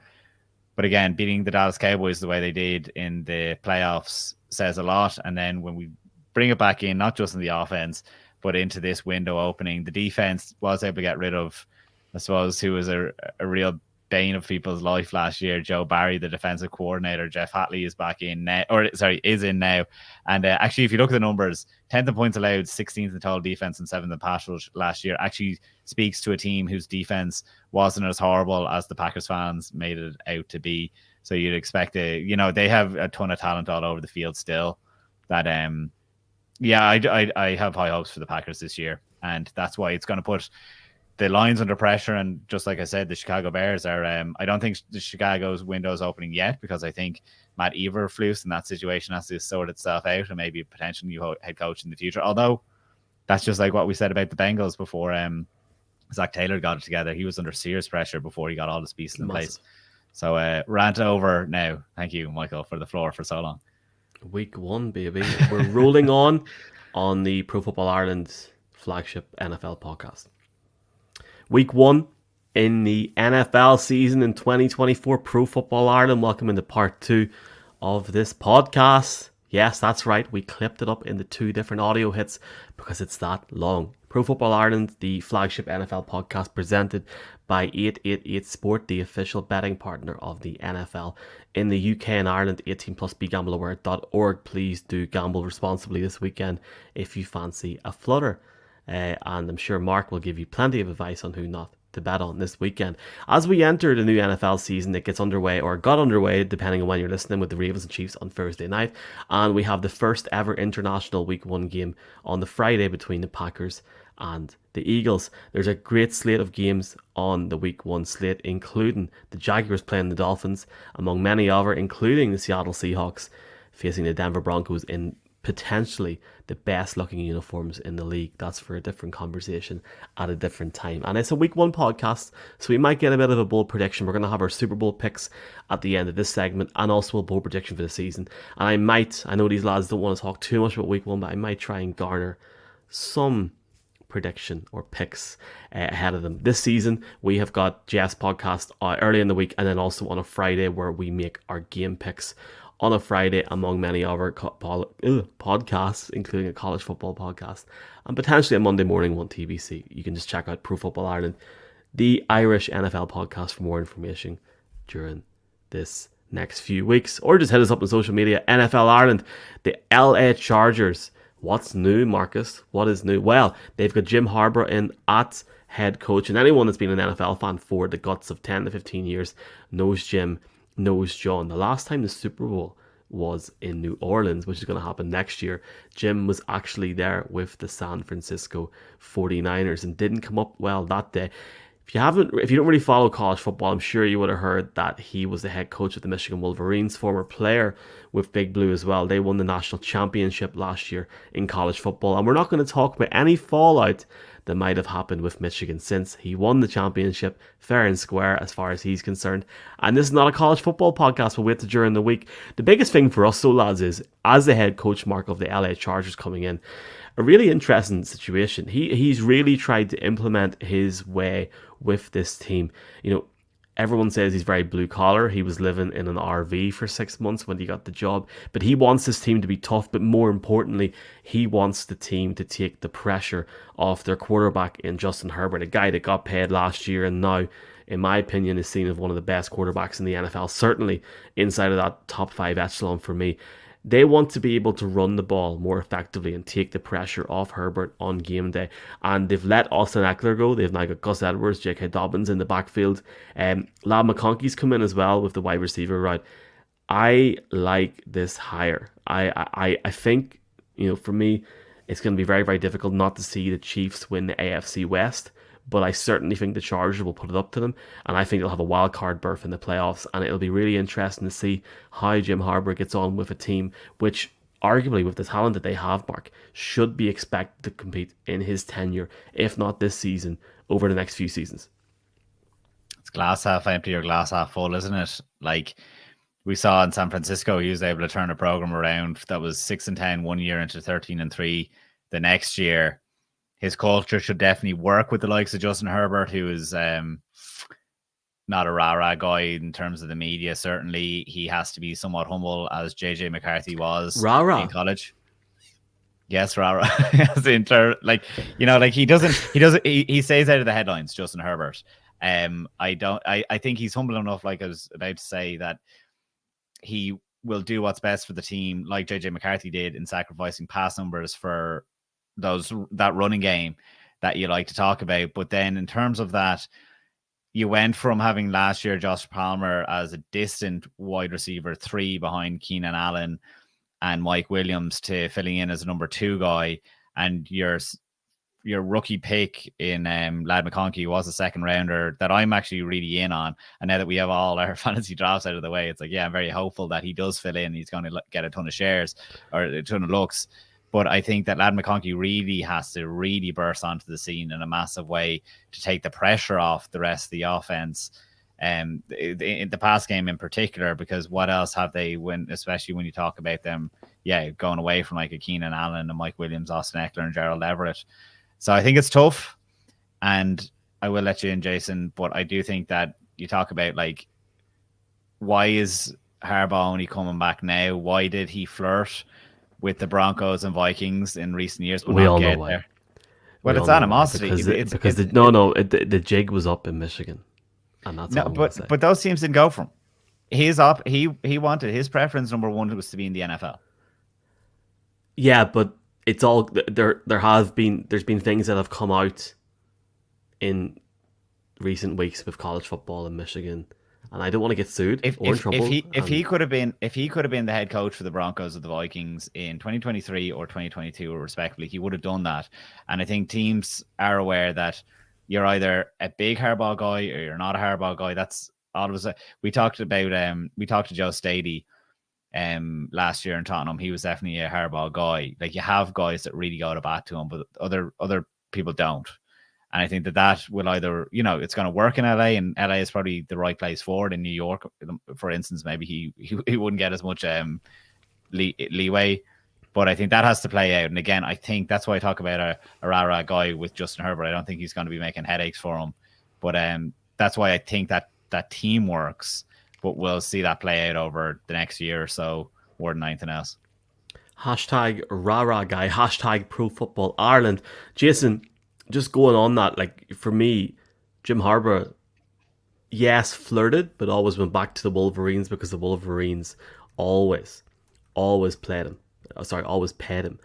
But again, beating the Dallas Cowboys the way they did in the playoffs says a lot. And then when we bring it back in, not just in the offense, but into this window opening, the defense was able to get rid of, I suppose, who was a real bane of people's life last year, Joe Barry, the defensive coordinator. Jeff Hatley is back in now, is in now. And actually, if you look at the numbers, 10th in points allowed, 16th in total defense, and 7th in pass rush last year, actually speaks to a team whose defense wasn't as horrible as the Packers fans made it out to be. So you'd expect they have a ton of talent all over the field still. That I have high hopes for the Packers this year, and that's why it's going to put the Lions under pressure. And just like I said, the Chicago Bears are, I don't think the Chicago's window is opening yet, because I think Matt Eberflus in that situation has to sort itself out, and maybe a potential new head coach in the future. Although that's just like what we said about the Bengals before Zach Taylor got it together. He was under serious pressure before he got all his pieces in place. So rant over now. Thank you, Michael, for the floor for so long. Week 1, baby. We're rolling on the Pro Football Ireland flagship NFL podcast. Week 1 in the NFL season in 2024, Pro Football Ireland. Welcome into part 2 of this podcast. Yes, that's right. We clipped it up into 2 different audio hits because it's that long. Pro Football Ireland, the flagship NFL podcast presented by 888 Sport, the official betting partner of the NFL in the UK and Ireland. 18 plus begambleaware.org. Please do gamble responsibly this weekend if you fancy a flutter. And I'm sure Mark will give you plenty of advice on who not to bet on this weekend. As we enter the new NFL season, it gets underway, or got underway, depending on when you're listening, with the Ravens and Chiefs on Thursday night. And we have the first ever international Week 1 game on the Friday between the Packers and the Eagles. There's a great slate of games on the Week 1 slate, including the Jaguars playing the Dolphins, among many other, including the Seattle Seahawks facing the Denver Broncos in potentially the best looking uniforms in the league. That's for a different conversation at a different time. And it's a Week 1 podcast, so we might get a bit of a bold prediction. We're going to have our Super Bowl picks at the end of this segment, and also a bold prediction for the season. And I know these lads don't want to talk too much about Week 1, but I might try and garner some prediction or picks ahead of them. This season we have got Jeff's podcast early in the week, and then also on a Friday where we make our game picks on a Friday, among many other podcasts, including a college football podcast, and potentially a Monday morning one TBC. You can just check out Pro Football Ireland, the Irish NFL podcast, for more information during this next few weeks, or just hit us up on social media. NFL Ireland, the LA Chargers. What's new, Marcus? What is new? Well, they've got Jim Harbaugh in at head coach, and anyone that's been an NFL fan for the guts of 10 to 15 years knows Jim, knows John. The last time the Super Bowl was in New Orleans, which is going to happen next year, Jim was actually there with the San Francisco 49ers and didn't come up well that day. If you don't really follow college football, I'm sure you would have heard that he was the head coach of the Michigan Wolverines, former player with Big Blue as well. They won the national championship last year in college football, and we're not going to talk about any fallout that might have happened with Michigan since he won the championship fair and square as far as he's concerned. And this is not a college football podcast, we'll wait till during the week. The biggest thing for us, though, lads, is as the head coach, Mark, of the LA Chargers coming in, a really interesting situation. He's really tried to implement his way with this team. You know, everyone says he's very blue collar. He was living in an RV for 6 months when he got the job. But he wants this team to be tough. But more importantly, he wants the team to take the pressure off their quarterback in Justin Herbert, a guy that got paid last year and now, in my opinion, is seen as one of the best quarterbacks in the NFL, certainly inside of that top 5 echelon for me. They want to be able to run the ball more effectively and take the pressure off Herbert on game day. And they've let Austin Eckler go. They've now got Gus Edwards, J.K. Dobbins in the backfield. Lad McConkey's come in as well with the wide receiver route. I like this hire. I think, you know, for me, it's going to be very, very difficult not to see the Chiefs win the AFC West. But I certainly think the Chargers will put it up to them, and I think they'll have a wild card berth in the playoffs, and it'll be really interesting to see how Jim Harbaugh gets on with a team which, arguably with the talent that they have, Mark, should be expected to compete in his tenure, if not this season, over the next few seasons. It's glass half empty or glass half full, isn't it? Like we saw in San Francisco, he was able to turn a program around that was 6-10 one year into 13-3 the next year. His culture should definitely work with the likes of Justin Herbert, who is not a rah-rah guy in terms of the media. Certainly, he has to be somewhat humble, as JJ McCarthy was in college. Yes, rah-rah. He stays out of the headlines, Justin Herbert. I think he's humble enough, like I was about to say, that he will do what's best for the team, like JJ McCarthy did in sacrificing pass numbers for that running game that you like to talk about. But then in terms of that, you went from having last year Josh Palmer as a distant wide receiver 3 behind Keenan Allen and Mike Williams to filling in as a number 2 guy, and your rookie pick in Lad McConkey was a second rounder that I'm actually really in on. And now that we have all our fantasy drafts out of the way, it's like, yeah, I'm very hopeful that he does fill in. He's going to get a ton of shares or a ton of looks. But I think that Lad McConkey really has to really burst onto the scene in a massive way to take the pressure off the rest of the offense, in the pass game in particular, because what else have they especially when you talk about them, going away from like a Keenan Allen and Mike Williams, Austin Eckler and Gerald Everett. So I think it's tough, and I will let you in, Jason, but I do think that you talk about, like, why is Harbaugh only coming back now? Why did he flirt with the Broncos and Vikings in recent years? We all know why. Well, it's animosity. Because the jig was up in Michigan, and that's all. But those teams didn't go for him. He wanted his preference number 1 was to be in the NFL. Yeah, but it's all there's been things that have come out in recent weeks with college football in Michigan. And I don't want to get sued or in trouble. If he could have been the head coach for the Broncos or the Vikings in 2023 or 2022, respectively, he would have done that. And I think teams are aware that you're either a big Harbaugh guy or you're not a Harbaugh guy. That's all of us. We talked to Joe Stady last year in Tottenham. He was definitely a Harbaugh guy. Like, you have guys that really go to bat to him, but other people don't. And I think that will either, it's going to work in LA, and LA is probably the right place for it. In New York, for instance, maybe he wouldn't get as much leeway. But I think that has to play out. And again, I think that's why I talk about a rah-rah guy with Justin Herbert. I don't think he's going to be making headaches for him. But that's why I think that team works. but we'll see that play out over the next year or so more than anything else. Hashtag rah guy, hashtag Pro Football Ireland. Jason, just going on that, like for me, Jim Harbaugh, yes, flirted, but always went back to the Wolverines because the Wolverines always played him. Always paid him.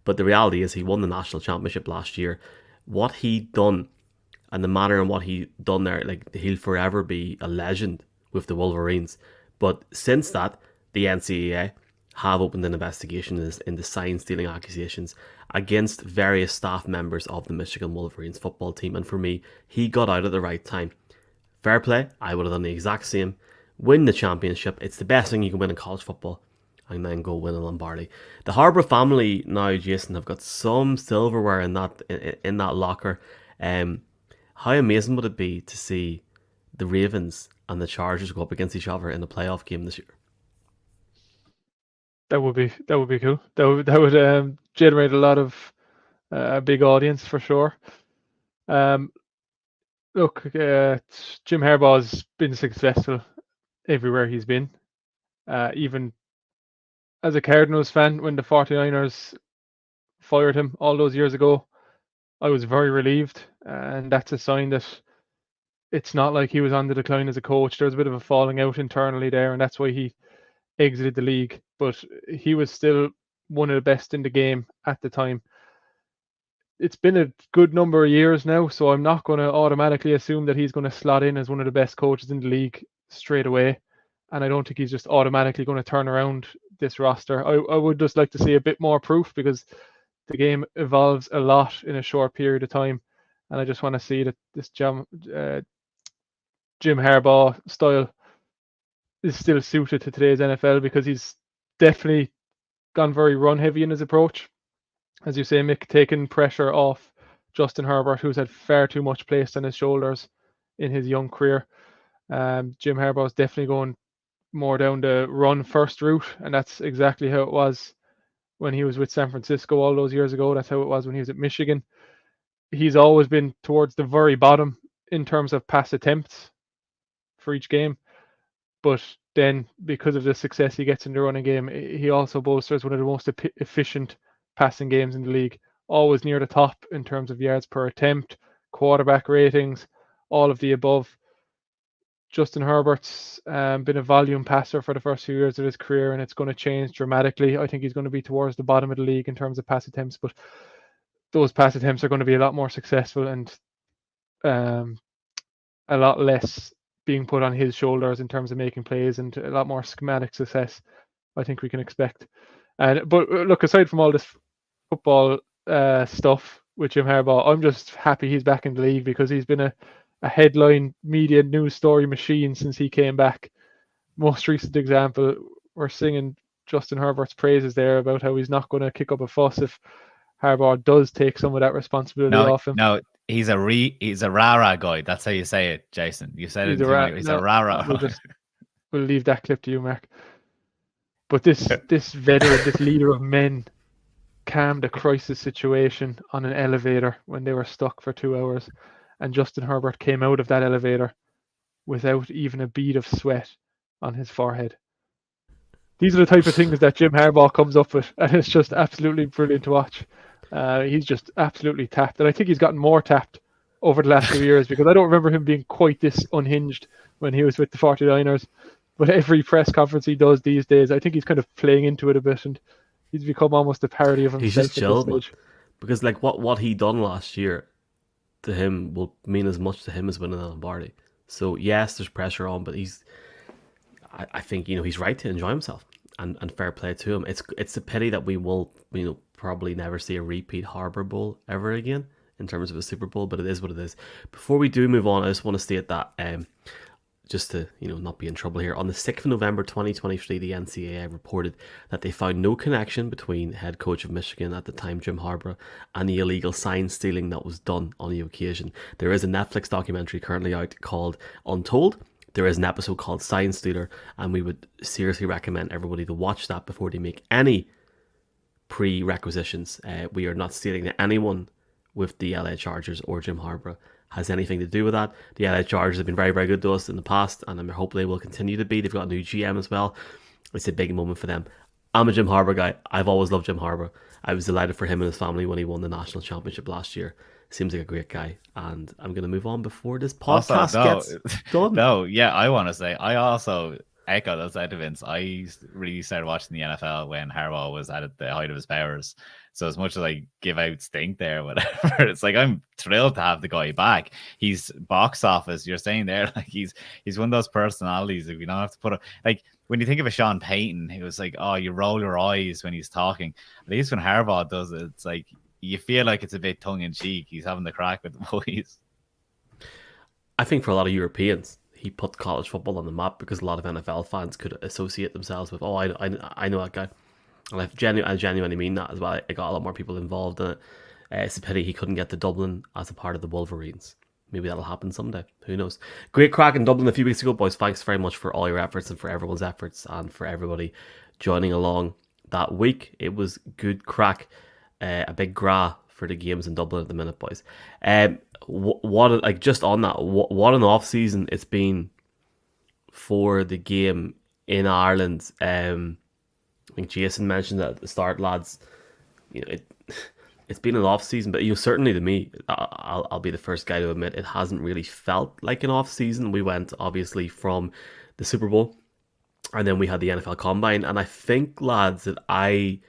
But the reality is he won the national championship last year. What he done and the manner in what he done there, like he'll forever be a legend with the Wolverines. But since that, the NCAA have opened an investigation into sign-stealing accusations against various staff members of the Michigan Wolverines football team. And for me, he got out at the right time. Fair play, I would have done the exact same. Win the championship. It's the best thing you can win in college football. And then go win a Lombardi. The Harbaugh family now, Jason, have got some silverware in that locker. How amazing would it be to see the Ravens and the Chargers go up against each other in a playoff game this year? That would be cool. That would generate a lot of a big audience for sure. Look, Jim Harbaugh's been successful everywhere he's been. Even as a Cardinals fan, when the 49ers fired him all those years ago, I was very relieved. And that's a sign that it's not like he was on the decline as a coach. There was a bit of a falling out internally there, and that's why he exited the league. But he was still one of the best in the game at the time. It's been a good number of years now, so I'm not going to automatically assume that he's going to slot in as one of the best coaches in the league straight away. And I don't think he's just automatically going to turn around this roster. I would just like to see a bit more proof, because the game evolves a lot in a short period of time. And I just want to see that this Jim Harbaugh style is still suited to today's NFL, because he's definitely gone very run heavy in his approach. As you say, Mick, taking pressure off Justin Herbert, who's had far too much placed on his shoulders in his young career. Jim Harbaugh is definitely going more down the run first route, and that's exactly how it was when he was with San Francisco all those years ago. That's how it was when he was at Michigan. He's always been towards the very bottom in terms of pass attempts for each game, but then because of the success he gets in the running game, he also bolsters one of the most efficient passing games in the league, always near the top in terms of yards per attempt, quarterback ratings, all of the above. Justin Herbert's been a volume passer for the first few years of his career, and it's going to change dramatically. I think he's going to be towards the bottom of the league in terms of pass attempts, but those pass attempts are going to be a lot more successful and a lot less being put on his shoulders in terms of making plays, and a lot more schematic success I think we can expect. But look, aside from all this football stuff with Jim Harbaugh, I'm just happy he's back in the league, because he's been a headline media news story machine since he came back. Most recent example, we're singing Justin Herbert's praises there about how he's not going to kick up a fuss if Harbaugh does take some of that responsibility off him. No, he's a rah-rah guy. That's how you say it, Jason. You said he's a rah-rah. We'll leave that clip to you, Mark. But this veteran, this leader of men, calmed a crisis situation on an elevator when they were stuck for 2 hours. And Justin Herbert came out of that elevator without even a bead of sweat on his forehead. These are the type of things that Jim Harbaugh comes up with, and it's just absolutely brilliant to watch. He's just absolutely tapped, and I think he's gotten more tapped over the last few years, because I don't remember him being quite this unhinged when he was with the 49ers. But every press conference he does these days, I think he's kind of playing into it a bit, and he's become almost a parody of himself. He's just chilled, because like what he done last year to him will mean as much to him as winning a Lombardi. So yes, there's pressure on, but I think he's right to enjoy himself, and fair play to him. It's a pity that we will probably never see a repeat Harbaugh Bowl ever again in terms of a Super Bowl, but it is what it is. Before we do move on, I just want to state that just to not be in trouble here, on the 6th of November 2023, the NCAA reported that they found no connection between head coach of Michigan at the time, Jim Harbaugh, and the illegal sign stealing that was done on the occasion. There is a Netflix documentary currently out called Untold. There is an episode called Sign Stealer, and we would seriously recommend everybody to watch that before they make any prerequisitions. We are not stating that anyone with the LA Chargers or Jim Harbaugh has anything to do with that. The LA Chargers have been very, very good to us in the past, and I'm hoping they will continue to be. They've got a new GM as well. It's a big moment for them. I'm a Jim Harbaugh guy. I've always loved Jim Harbaugh. I was delighted for him and his family when he won the national championship last year. Seems like a great guy, and I'm going to move on before this podcast gets done. No, yeah, I want to say I also echo those sentiments. I really started watching the NFL when Harbaugh was at the height of his powers. So as much as I give out stink there, whatever, it's like I'm thrilled to have the guy back. He's box office. You're saying there, like he's one of those personalities that we don't have to put like when you think of a Sean Payton, he was like, oh, you roll your eyes when he's talking. At least when Harbaugh does it, it's like you feel like it's a bit tongue in cheek. He's having the crack with the boys. I think for a lot of Europeans, he put college football on the map because a lot of NFL fans could associate themselves with, oh, I know that guy. And I genuinely mean that as well. I got a lot more people involved in it. It's a pity he couldn't get to Dublin as a part of the Wolverines. Maybe that'll happen someday. Who knows? Great crack in Dublin a few weeks ago, boys. Thanks very much for all your efforts and for everyone's efforts and for everybody joining along that week. It was good crack. A big gra for the games in Dublin at the minute, boys. What like just on that, what an off season it's been for the game in Ireland. I think Jason mentioned that at the start, lads. You know, it's been an off season, but certainly to me, I'll be the first guy to admit it hasn't really felt like an off season. We went obviously from the Super Bowl, and then we had the NFL Combine, and I think, lads, that I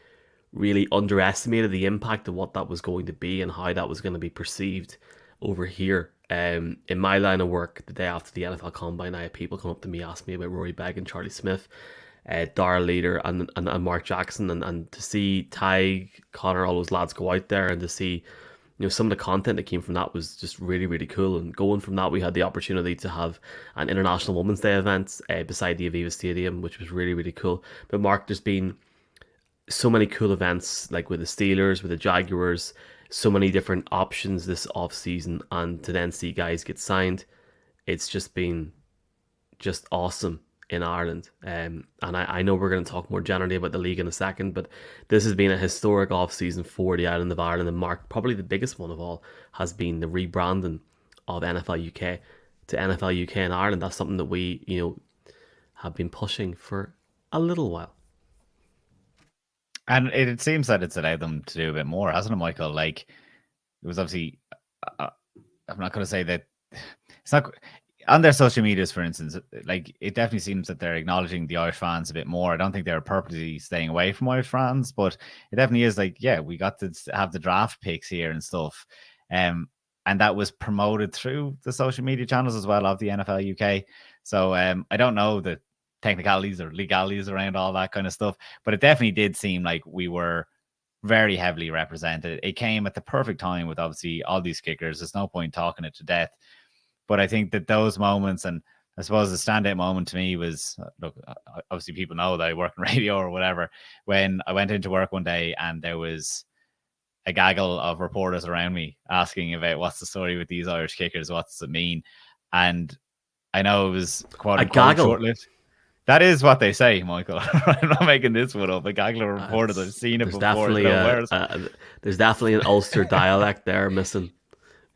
really underestimated the impact of what that was going to be and how that was going to be perceived over here. In my line of work, the day after the NFL Combine, I had people come up to me, ask me about Rory Begg and Charlie Smith, Darrell Leader and Mark Jackson, and to see Ty, Connor, all those lads go out there and to see some of the content that came from that was just really, really cool. And going from that, we had the opportunity to have an International Women's Day event beside the Aviva Stadium, which was really, really cool. But Mark, there's been so many cool events, like with the Steelers, with the Jaguars, so many different options this off season, and to then see guys get signed, it's just been just awesome in Ireland. And I know we're going to talk more generally about the league in a second, but this has been a historic off season for the island of Ireland. And Mark, probably the biggest one of all has been the rebranding of NFL UK to NFL UK in Ireland. That's something that we have been pushing for a little while. And it seems that it's allowed them to do a bit more, hasn't it, Michael? Like, it was obviously, I'm not going to say that it's not on their social medias, for instance. Like, it definitely seems that they're acknowledging the Irish fans a bit more. I don't think they're purposely staying away from Irish fans, but it definitely is like, yeah, we got to have the draft picks here and stuff. And that was promoted through the social media channels as well of the NFL UK. So I don't know the technicalities or legalities around all that kind of stuff, but it definitely did seem like we were very heavily represented. It came at the perfect time with obviously all these kickers. There's no point talking it to death, but I think that those moments, and I suppose the standout moment to me was, look, obviously people know that I work in radio or whatever, when I went into work one day and there was a gaggle of reporters around me asking about what's the story with these Irish kickers, what's it mean? And I know it was quote unquote short-lived. That is what they say, Michael. I'm not making this one up. A gaggle of reporters, I've seen it before. There's definitely an Ulster dialect there missing.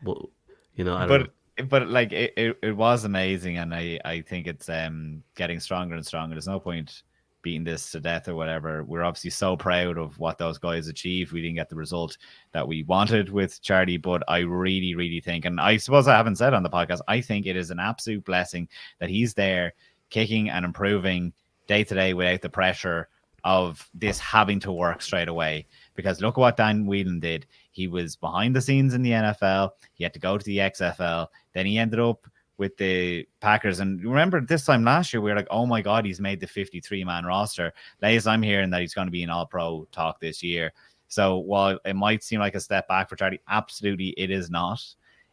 Well, I don't know. But like it was amazing, and I think it's getting stronger and stronger. There's no point beating this to death or whatever. We're obviously so proud of what those guys achieved. We didn't get the result that we wanted with Charlie, but I really, really think, and I suppose I haven't said on the podcast, I think it is an absolute blessing that he's there kicking and improving day to day without the pressure of this having to work straight away. Because look at what Dan Whelan did. He was behind the scenes in the NFL. He had to go to the XFL. Then he ended up with the Packers. And remember this time last year, we were like, oh my God, he's made the 53-man roster. Latest I'm hearing that he's going to be an all-pro talk this year. So while it might seem like a step back for Charlie, absolutely it is not.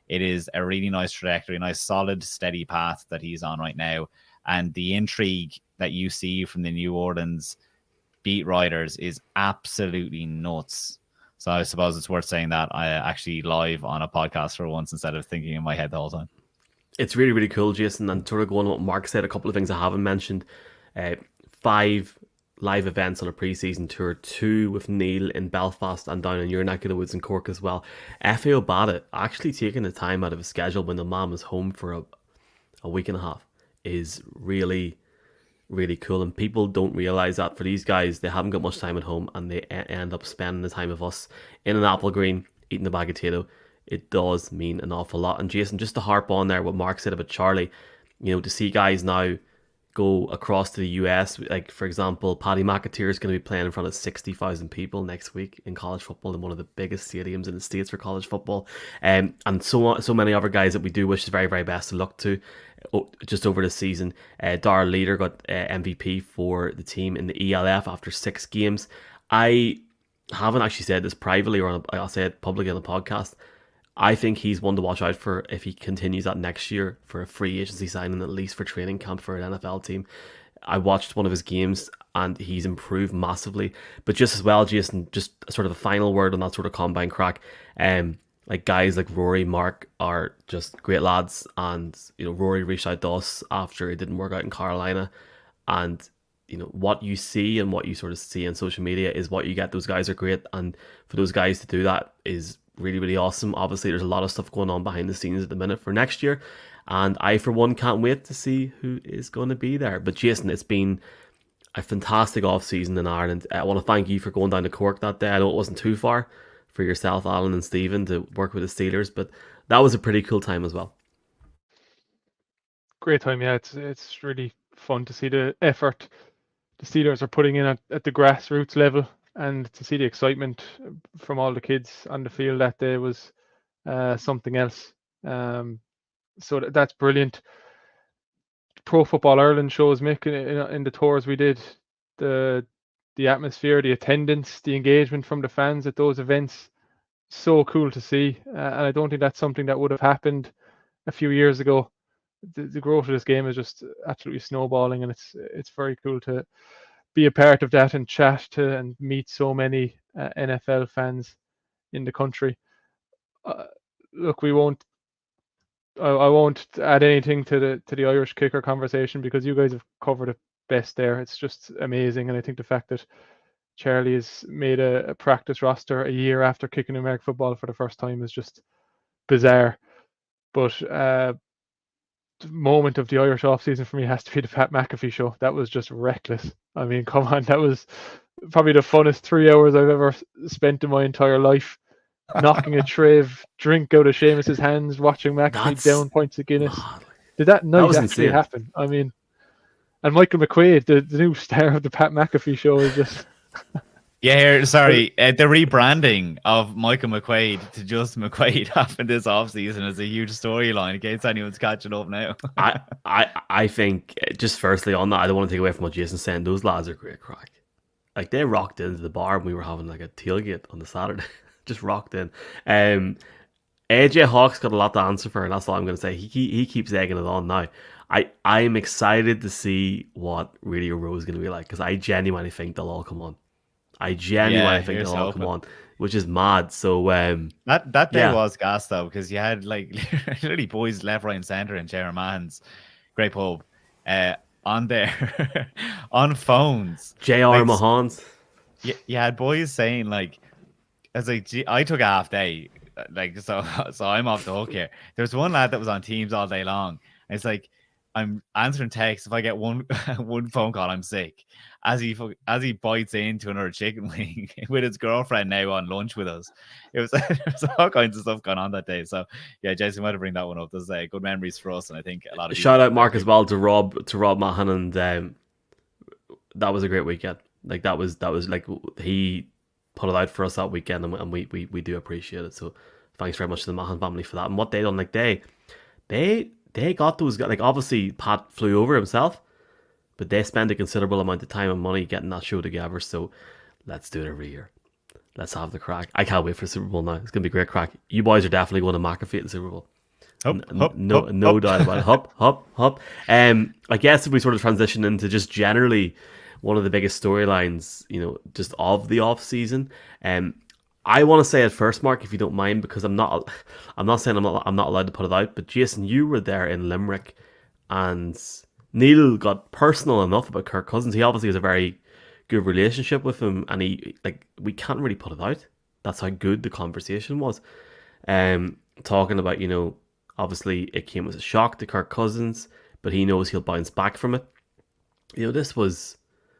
It is a really nice trajectory, a nice solid, steady path that he's on right now. And the intrigue that you see from the New Orleans beat writers is absolutely nuts. So I suppose it's worth saying that I actually live on a podcast for once instead of thinking in my head the whole time. It's really, really cool, Jason. And sort of going on what Mark said, a couple of things I haven't mentioned. 5 live events on a pre-season tour, 2 with Neil in Belfast and down in your neck of the woods in Cork as well. FAO Bada actually taking the time out of his schedule when the man was home for a week and a half is really, really cool. And people don't realise that for these guys, they haven't got much time at home and they end up spending the time of us in an apple green, eating a bag of potato. It does mean an awful lot. And Jason, just to harp on there what Mark said about Charlie, to see guys now go across to the US, like for example, Paddy McAteer is going to be playing in front of 60,000 people next week in college football in one of the biggest stadiums in the States for college football, and so many other guys that we do wish the very, very best of luck to just over the season. Darrell Leader got MVP for the team in the ELF after 6 games. I haven't actually said this privately, or I'll say it publicly on the podcast. I think he's one to watch out for if he continues that next year for a free agency signing, at least for training camp for an NFL team. I watched one of his games and he's improved massively. But just as well, Jason, just sort of a final word on that sort of combine crack. Like guys like Rory, Mark are just great lads, and Rory reached out to us after it didn't work out in Carolina, and what you see and what you sort of see on social media is what you get. Those guys are great, and for those guys to do that is really, really awesome. Obviously, there's a lot of stuff going on behind the scenes at the minute for next year, and I, for one, can't wait to see who is going to be there. But Jason, it's been a fantastic off-season in Ireland. I want to thank you for going down to Cork that day. I know it wasn't too far for yourself, Alan and Stephen, to work with the Steelers, but that was a pretty cool time as well. Great time, yeah. It's really fun to see the effort the Steelers are putting in at the grassroots level, and to see the excitement from all the kids on the field that day was something else. So that's brilliant. Pro Football Ireland shows, Mick, in the tours we did, the atmosphere, the attendance, the engagement from the fans at those events, so cool to see. And I don't think that's something that would have happened a few years ago. The growth of this game is just absolutely snowballing, and it's very cool to be a part of that and chat to and meet so many NFL fans in the country. Look, I won't add anything to the Irish kicker conversation because you guys have covered it best there. It's just amazing, and I think the fact that Charlie has made a practice roster a year after kicking American football for the first time is just bizarre. But the moment of the Irish off-season for me has to be the Pat McAfee show. That was just reckless. I mean, come on, that was probably the funnest 3 hours I've ever spent in my entire life. Knocking a tray of drink out of Seamus's hands, watching McAfee down pints of Guinness. Did that night actually happen? I mean, and Michael McQuaid, the new star of the Pat McAfee show, is just... Yeah, sorry. The rebranding of Michael McQuaid to Justin McQuaid happened this offseason is a huge storyline in case anyone's catching up now. I think, just firstly on that, I don't want to take away from what Jason's saying. Those lads are great crack. Like, they rocked into the bar and we were having like a tailgate on the Saturday. Just rocked in. AJ Hawk's got a lot to answer for, and that's all I'm going to say. He keeps egging it on now. I'm excited to see what Radio Row is going to be like, because I genuinely think they'll all come on. I genuinely think they'll all come on, which is mad. So that day was gas though, because you had like literally boys left, right, and centre in Sharon Mahon's great pub on there on phones. J.R. Mahon's. You had boys saying like, I was like, gee, I took a half day, like so I'm off the hook here. There was one lad that was on Teams all day long. And it's like, I'm answering texts. If I get one phone call, I'm sick. As he bites into another chicken wing with his girlfriend now on lunch with us. It was there was all kinds of stuff going on that day. So yeah, Jason might have bring that one up. There's good memories for us, and I think a lot of shout out Mark as well to Rob Mahan, and that was a great weekend. Like that was like he put it out for us that weekend, and we do appreciate it. So thanks very much to the Mahan family for that. And what they done, like they got those, like obviously Pat flew over himself, but they spend a considerable amount of time and money getting that show together. So let's do it every year. Let's have the crack. I can't wait for the Super Bowl now. It's gonna be great crack. You boys are definitely going to McAfee at the Super Bowl. No doubt about it. Hop. I guess if we sort of transition into just generally one of the biggest storylines, just of the off season. I want to say it first, Mark, if you don't mind, because I'm not saying I'm not allowed to put it out. But Jason, you were there in Limerick, and Neil got personal enough about Kirk Cousins. He obviously has a very good relationship with him, and we can't really put it out. That's how good the conversation was. Talking about, obviously it came as a shock to Kirk Cousins, but he knows he'll bounce back from it. This was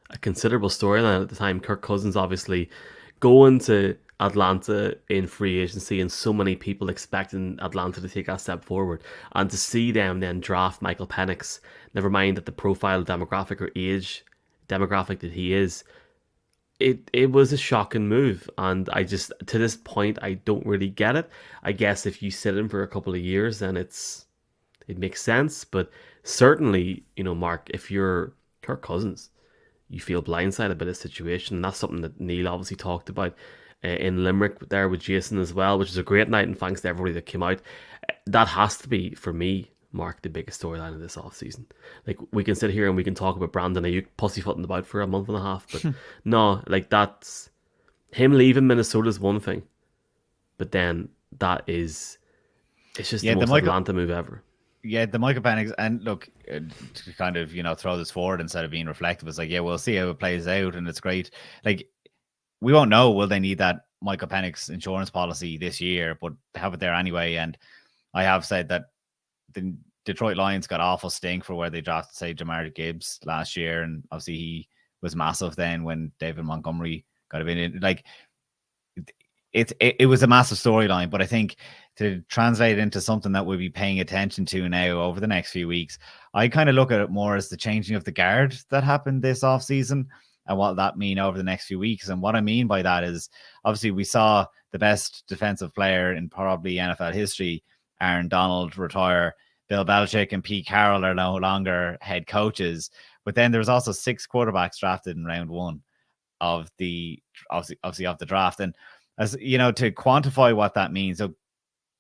a considerable storyline at the time. Kirk Cousins obviously going to Atlanta in free agency, and so many people expecting Atlanta to take a step forward, and to see them then draft Michael Penix, never mind that the profile, demographic or age demographic that he is, it was a shocking move. And I just, to this point, I don't really get it. I guess if you sit in for a couple of years, then it makes sense. But certainly, Mark, if you're Kirk Cousins, you feel blindsided by this situation. And that's something that Neil obviously talked about in Limerick there with Jason as well, which is a great night, and thanks to everybody that came out. That has to be, for me, Mark, the biggest storyline of this offseason. Like, we can sit here and we can talk about Brandon Ayuk pussyfooting about for a month and a half, but no, like, that's him leaving Minnesota is one thing, but then it's just the most Atlanta move ever. Yeah, the Michael Penix, and look, to kind of, throw this forward instead of being reflective, it's like, yeah, we'll see how it plays out, and it's great. Like, we won't know, will they need that Michael Penix insurance policy this year, but have it there anyway. And I have said that the Detroit Lions got awful stink for where they drafted, say, Jamar Gibbs last year, and obviously he was massive then when David Montgomery got a bit in. Like, it was a massive storyline, but I think to translate into something that we'll be paying attention to now over the next few weeks, I kind of look at it more as the changing of the guard that happened this offseason and what that mean over the next few weeks. And what I mean by that is, obviously, we saw the best defensive player in probably NFL history, Aaron Donald, retire. Bill Belichick and Pete Carroll are no longer head coaches. But then there was also 6 quarterbacks drafted in round 1 of the obviously of the draft. And as to quantify what that means, so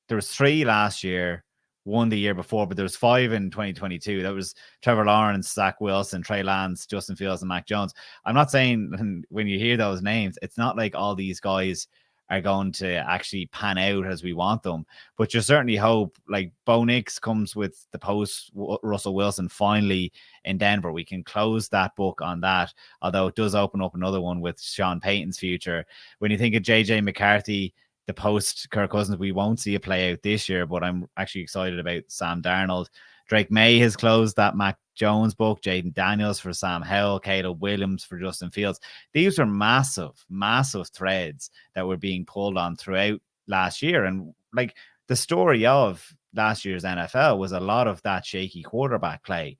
there was 3 last year, 1 the year before, but there was 5 in 2022. That was Trevor Lawrence, Zach Wilson, Trey Lance, Justin Fields, and Mac Jones. I'm not saying when you hear those names, it's not like all these guys are going to actually pan out as we want them, but you certainly hope, like, Bo Nix comes with the post Russell Wilson finally in Denver. We can close that book on that, although it does open up another one with Sean Payton's future. When you think of JJ McCarthy, the post Kirk Cousins, we won't see it play out this year, but I'm actually excited about Sam Darnold. Drake May has closed that Mac Jones book, Jaden Daniels for Sam Howell, Caleb Williams for Justin Fields. These are massive, massive threads that were being pulled on throughout last year. And like, the story of last year's NFL was a lot of that shaky quarterback play,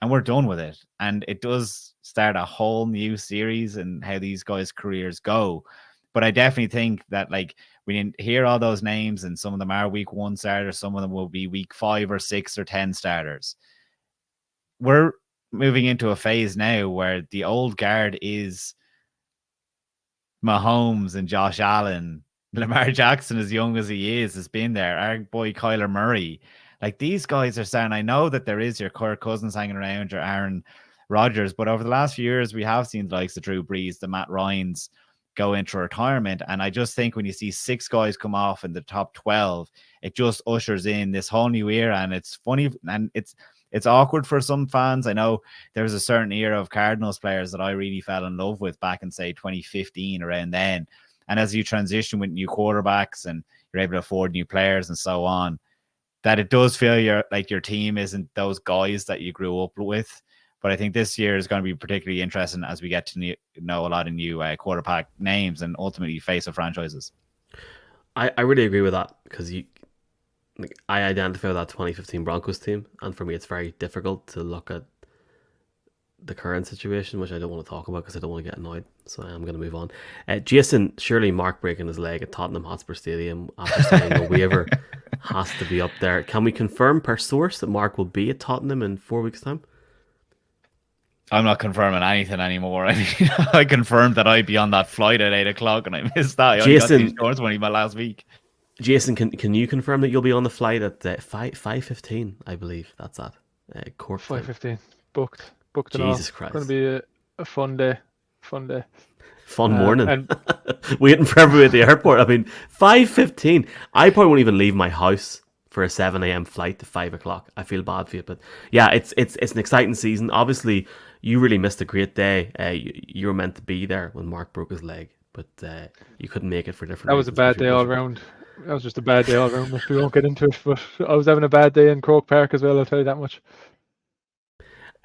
and we're done with it. And it does start a whole new series and how these guys' careers go. But I definitely think that, like, we didn't hear all those names, and some of them are week 1 starters, some of them will be week 5 or 6 or 10 starters. We're moving into a phase now where the old guard is Mahomes and Josh Allen. Lamar Jackson, as young as he is, has been there. Our boy Kyler Murray. Like, these guys are starting. I know that there is your Kirk Cousins hanging around, your Aaron Rodgers, but over the last few years, we have seen the likes of Drew Brees, the Matt Ryans go into retirement. And I just think when you see 6 guys come off in the top 12, it just ushers in this whole new era. And it's funny, and it's awkward for some fans. I know there was a certain era of Cardinals players that I really fell in love with back in, say, 2015, around then. And as you transition with new quarterbacks and you're able to afford new players and so on, that it does feel your team isn't those guys that you grew up with. But I think this year is going to be particularly interesting as we get to know a lot of new quarterback names and ultimately face of franchises. I really agree with that, because I identify that 2015 Broncos team, and for me it's very difficult to look at the current situation, which I don't want to talk about because I don't want to get annoyed, so I'm going to move on. Jason, surely Mark breaking his leg at Tottenham Hotspur Stadium after signing a waiver has to be up there. Can we confirm per source that Mark will be at Tottenham in 4 weeks' time? I'm not confirming anything anymore. I mean, I confirmed that I'd be on that flight at 8:00 and I missed that. Jason, I got the insurance money my last week. Jason, can you confirm that you'll be on the flight at 5:15? I believe that's at Cork. 5:15 booked. Jesus Christ! It's going to be a fun day. Fun morning. And waiting for everybody at the airport. I mean, 5:15. I probably won't even leave my house for a 7 a.m. flight to 5 o'clock. I feel bad for you, but yeah, it's an exciting season. Obviously, you really missed a great day. You were meant to be there when Mark broke his leg, but you couldn't make it for different That was a reasons. bad day all round. That was just a bad day all round. We won't get into it, but I was having a bad day in Croke Park as well, I'll tell you that much.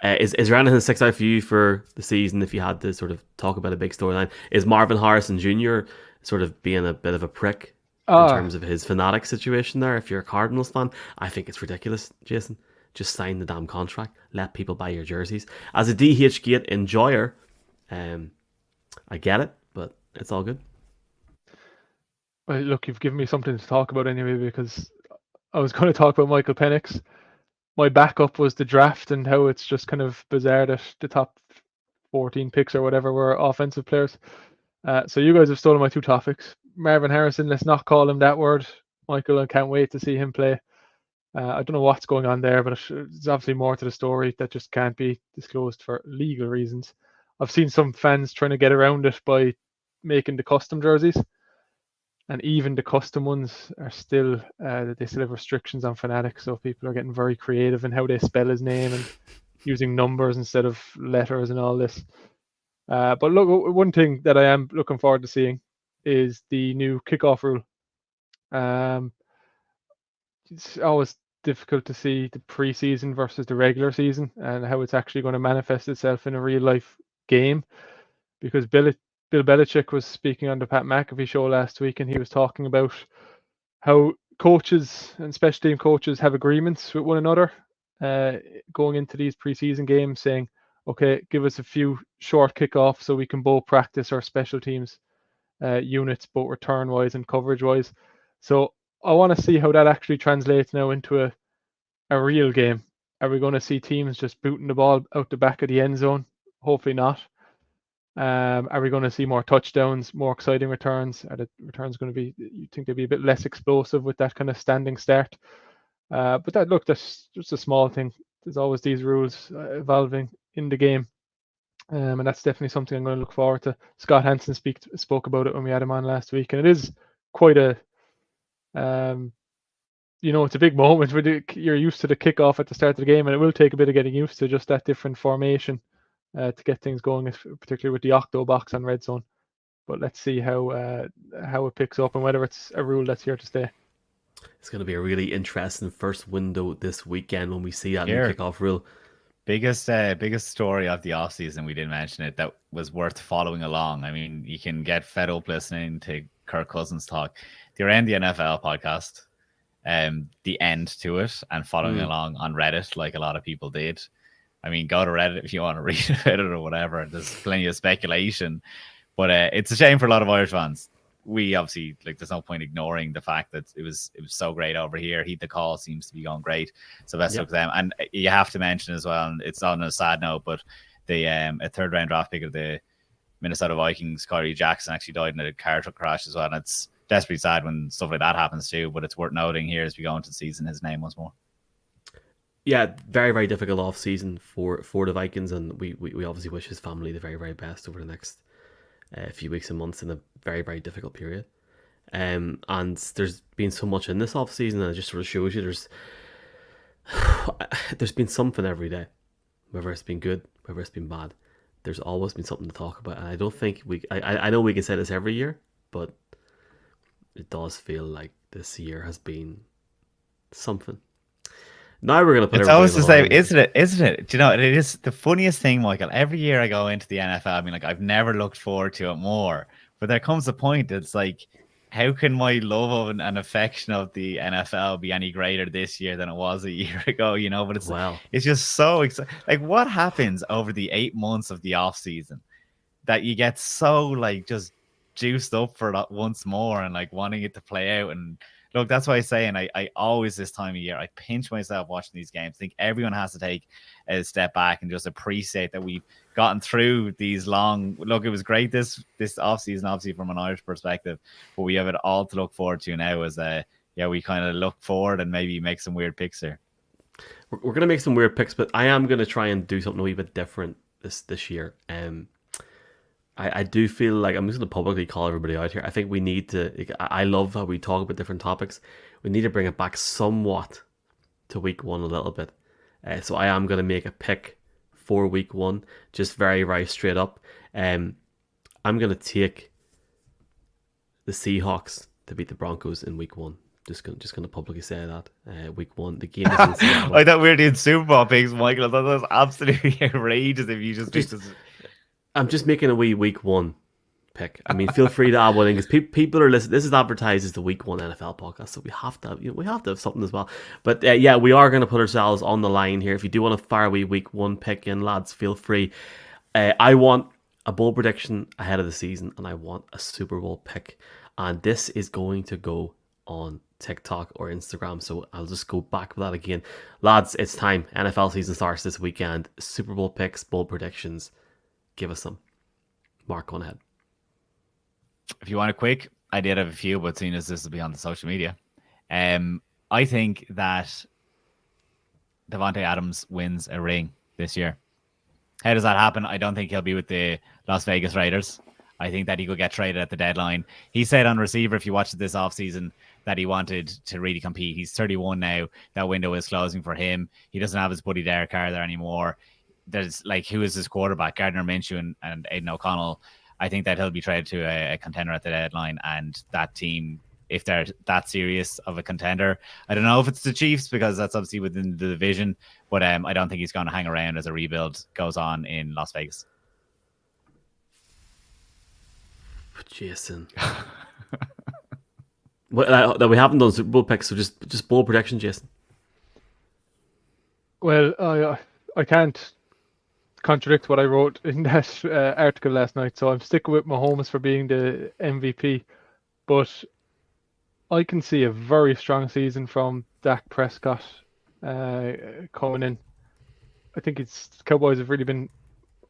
Is there anything that sticks out for you for the season if you had to sort of talk about a big storyline? Is Marvin Harrison Jr. sort of being a bit of a prick in terms of his fanatic situation there? If you're a Cardinals fan, I think it's ridiculous, Jason. Just sign the damn contract. Let people buy your jerseys. As a DH Gate enjoyer, I get it, but it's all good. Well, look, you've given me something to talk about anyway, because I was going to talk about Michael Penix. My backup was the draft and how it's just kind of bizarre that the top 14 picks or whatever were offensive players. So you guys have stolen my two topics. Marvin Harrison, let's not call him that word. Michael, I can't wait to see him play. I don't know what's going on there, but there's obviously more to the story that just can't be disclosed for legal reasons. I've seen some fans trying to get around it by making the custom jerseys. And even the custom ones are still, they still have restrictions on Fnatic, so people are getting very creative in how they spell his name and using numbers instead of letters and all this. But look, one thing that I am looking forward to seeing is the new kickoff rule. It's always difficult to see the preseason versus the regular season and how it's actually going to manifest itself in a real life game, because Bill Belichick was speaking on the Pat McAfee show last week, and he was talking about how coaches and special team coaches have agreements with one another going into these preseason games, saying, okay, give us a few short kickoffs so we can both practice our special teams units, both return-wise and coverage-wise. So I want to see how that actually translates now into a real game. Are we going to see teams just booting the ball out the back of the end zone? Hopefully not. Are we going to see more touchdowns, more exciting returns? Are the returns going to be, you think they'll be a bit less explosive with that kind of standing start? But that's just a small thing. There's always these rules evolving in the game. And that's definitely something I'm going to look forward to. Scott Hansen spoke about it when we had him on last week. And it is quite a, it's a big moment when you're used to the kickoff at the start of the game. And it will take a bit of getting used to just that different formation. To get things going, particularly with the Octo box on Red Zone. But let's see how it picks up and whether it's a rule that's here to stay. It's going to be a really interesting first window this weekend when we see that new kickoff rule. Biggest story of the offseason, we didn't mention it, that was worth following along. I mean, you can get fed up listening to Kirk Cousins talk. They're in the NFL podcast, the end to it, and following along on Reddit like a lot of people did. I mean, go to Reddit if you want to read about it or whatever. There's plenty of speculation. But it's a shame for a lot of Irish fans. We obviously, there's no point ignoring the fact that it was so great over here. Heed the Call seems to be going great. So best luck to them. And you have to mention as well, and it's on a sad note, but the a third-round draft pick of the Minnesota Vikings, Kyrie Jackson, actually died in a car truck crash as well. And it's desperately sad when stuff like that happens too. But it's worth noting here as we go into the season, his name once more. Yeah, very, very difficult off season for the Vikings, and we obviously wish his family the very, very best over the next few weeks and months in a very, very difficult period. And there's been so much in this off season, and it just sort of shows you there's been something every day, whether it's been good, whether it's been bad. There's always been something to talk about, and I don't think I know we can say this every year, but it does feel like this year has been something. Now we're going to put it's always the same, isn't it? Do you know, it is the funniest thing, Michael. Every year I go into the NFL, I mean, I've never looked forward to it more. But there comes a point, it's like, how can my love of and affection of the NFL be any greater this year than it was a year ago, But it's just so exciting. Like, what happens over the 8 months of the off season that you get so, just juiced up for that once more and, wanting it to play out? And look, that's why I say, and I always this time of year, I pinch myself watching these games. I think everyone has to take a step back and just appreciate that we've gotten through these long. Look, it was great this offseason, obviously from an Irish perspective, but we have it all to look forward to now as we kind of look forward and maybe make some weird picks here. We're going to make some weird picks, but I am going to try and do something a wee bit different this year. I do feel like I'm just going to publicly call everybody out here. I think we need to. I love how we talk about different topics. We need to bring it back somewhat to week one a little bit. So I am going to make a pick for week 1, just very, very straight up. I'm going to take the Seahawks to beat the Broncos in week 1. Just gonna publicly say that. Week 1, the game is in Seattle. I thought we were doing Super Bowl picks, Michael. I thought that was absolutely outrageous if you just picked this. I'm just making a wee week 1 pick. I mean, feel free to add one in because people are listening. This is advertised as the week 1 NFL podcast, so we have to have something as well. But yeah, we are going to put ourselves on the line here. If you do want to fire a wee week 1 pick in, lads, feel free. I want a bowl prediction ahead of the season, and I want a Super Bowl pick, and this is going to go on TikTok or Instagram, so I'll just go back with that again. Lads, it's time. NFL season starts this weekend. Super Bowl picks, bowl predictions. Give us some. Mark, go on ahead. If you want a quick, I did have a few, but seeing as this will be on the social media, I think that Davante Adams wins a ring this year. How does that happen? I don't think he'll be with the Las Vegas Raiders. I think that he could get traded at the deadline. He said on receiver, if you watched this offseason, that he wanted to really compete. He's 31 now. That window is closing for him. He doesn't have his buddy Derek Carr there anymore. There's who is his quarterback? Gardner Minshew and Aidan O'Connell. I think that he'll be traded to a contender at the deadline, and that team, if they're that serious of a contender, I don't know if it's the Chiefs because that's obviously within the division, but I don't think he's going to hang around as a rebuild goes on in Las Vegas. Jason. That we haven't done Super Bowl picks, so just bowl prediction, Jason. Well, I can't contradict what I wrote in that article last night, so I'm sticking with Mahomes for being the MVP. But I can see a very strong season from Dak Prescott coming in. I think Cowboys have really been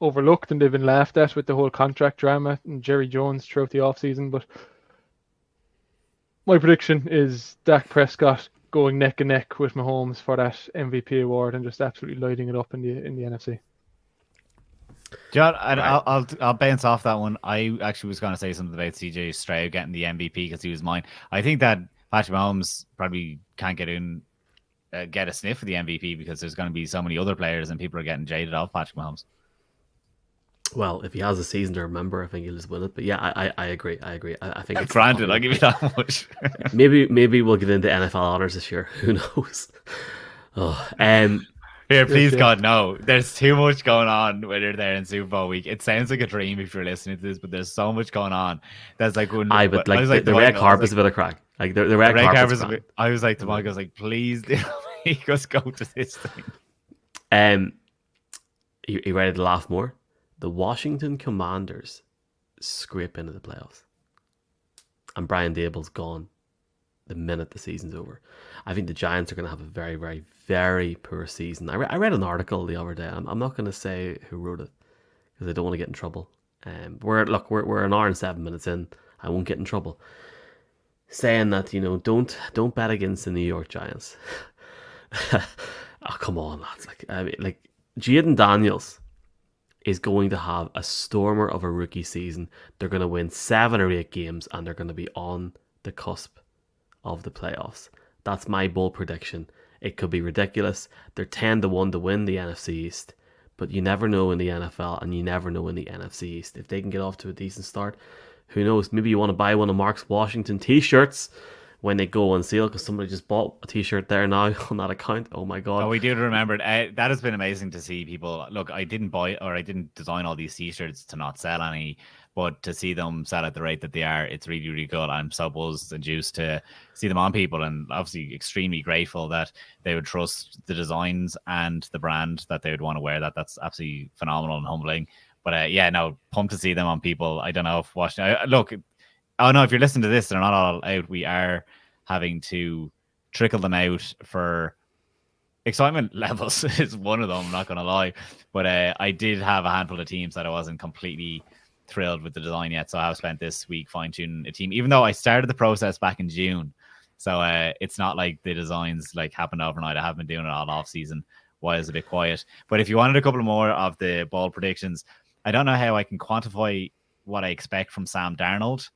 overlooked and they've been laughed at with the whole contract drama and Jerry Jones throughout the offseason. But my prediction is Dak Prescott going neck and neck with Mahomes for that MVP award and just absolutely lighting it up in the NFC. John, I'll bounce off that one. I actually was going to say something about CJ Stroud getting the MVP because he was mine. I think that Patrick Mahomes probably can't get a sniff of the MVP because there's going to be so many other players and people are getting jaded off Patrick Mahomes. Well, if he has a season to remember, I think he'll just win it. But yeah, I agree. I think it's granted. I'll give you that much. maybe we'll get into NFL honors this year. Who knows? Here, please, God, no. There's too much going on when you're there in Super Bowl week. It sounds like a dream if you're listening to this, but there's so much going on. That's like when the red carpet's a bit of crack. Like the red carpet's I was like to Mike, I was like, please, make us go to this thing. You ready to laugh more? The Washington Commanders scrape into the playoffs, and Brian Dable's gone the minute the season's over. I think the Giants are going to have a very, very, very poor season. I read an article the other day. I'm not going to say who wrote it because I don't want to get in trouble. We're an hour and 7 minutes in. I won't get in trouble. Saying that don't bet against the New York Giants. Oh, come on, lads! Like Jaden Daniels is going to have a stormer of a rookie season. They're going to win 7 or 8 games, and they're going to be on the cusp of the playoffs. That's my bold prediction. It could be ridiculous. They're 10-1 to win the NFC East, but you never know in the NFL and you never know in the NFC East. If they can get off to a decent start, who knows? Maybe you want to buy one of Mark's Washington t-shirts when they go on sale because somebody just bought a t-shirt there now on that account. Oh my God. Oh, we do remember it. That has been amazing to see people. Look, I didn't buy or I didn't design all these t-shirts to not sell any, but to see them sell at the rate that they are, it's really, really good. I'm so buzzed and juiced to see them on people, and obviously extremely grateful that they would trust the designs and the brand that they would want to wear. That's absolutely phenomenal and humbling. But yeah, no, pumped to see them on people. I don't know if Washington. Look, oh no, if you're listening to this, they're not all out. We are having to trickle them out for excitement levels is one of them, I'm not going to lie. But I did have a handful of teams that I wasn't completely thrilled with the design yet. So I've spent this week fine-tuning a team, even though I started the process back in June. So it's not like the designs like happened overnight. I have been doing it all off season while it's a bit quiet. But if you wanted a couple more of the ball predictions, I don't know how I can quantify what I expect from Sam Darnold,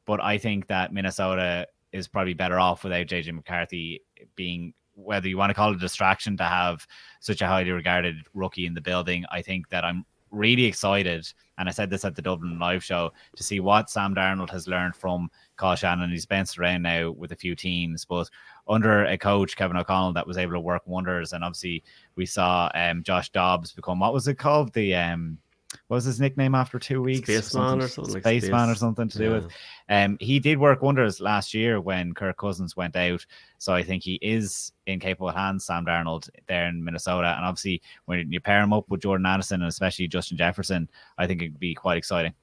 but I think that Minnesota is probably better off without JJ McCarthy being whether you want to call it a distraction to have such a highly regarded rookie in the building. I think that I'm really excited, and I said this at the Dublin live show, to see what Sam Darnold has learned from Kyle Shannon. He's bounced around now with a few teams, but under a coach, Kevin O'Connell, that was able to work wonders. And obviously we saw Josh Dobbs become, what was it called? What was his nickname after 2 weeks? Spaceman or something. Spaceman or something to do with. He did work wonders last year when Kirk Cousins went out. So I think he is in capable hands, Sam Darnold, there in Minnesota. And obviously, when you pair him up with Jordan Addison and especially Justin Jefferson, I think it'd be quite exciting.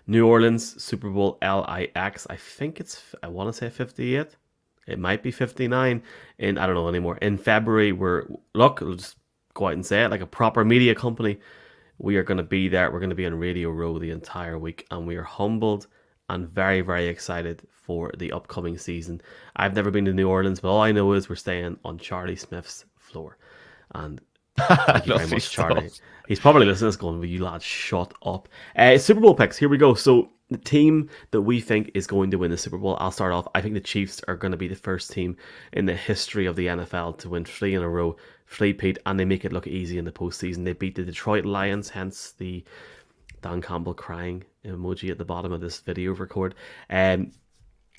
New Orleans, Super Bowl LIX. I want to say 58. It might be 59. And I don't know anymore. In February, we'll just go out and say it, like a proper media company. We are going to be there. We're going to be on Radio Row the entire week, and we are humbled and very, very excited for the upcoming season. I've never been to New Orleans, but all I know is we're staying on Charlie Smith's floor. And thank you very much, Charlie. He's probably listening to this going, "Will you lads shut up?" Super Bowl picks. Here we go. So the team that we think is going to win the Super Bowl, I'll start off. I think the Chiefs are going to be the first team in the history of the NFL to win 3 in a row. Pete, and they make it look easy in the postseason. They beat the Detroit Lions, hence the Dan Campbell crying emoji at the bottom of this video record. I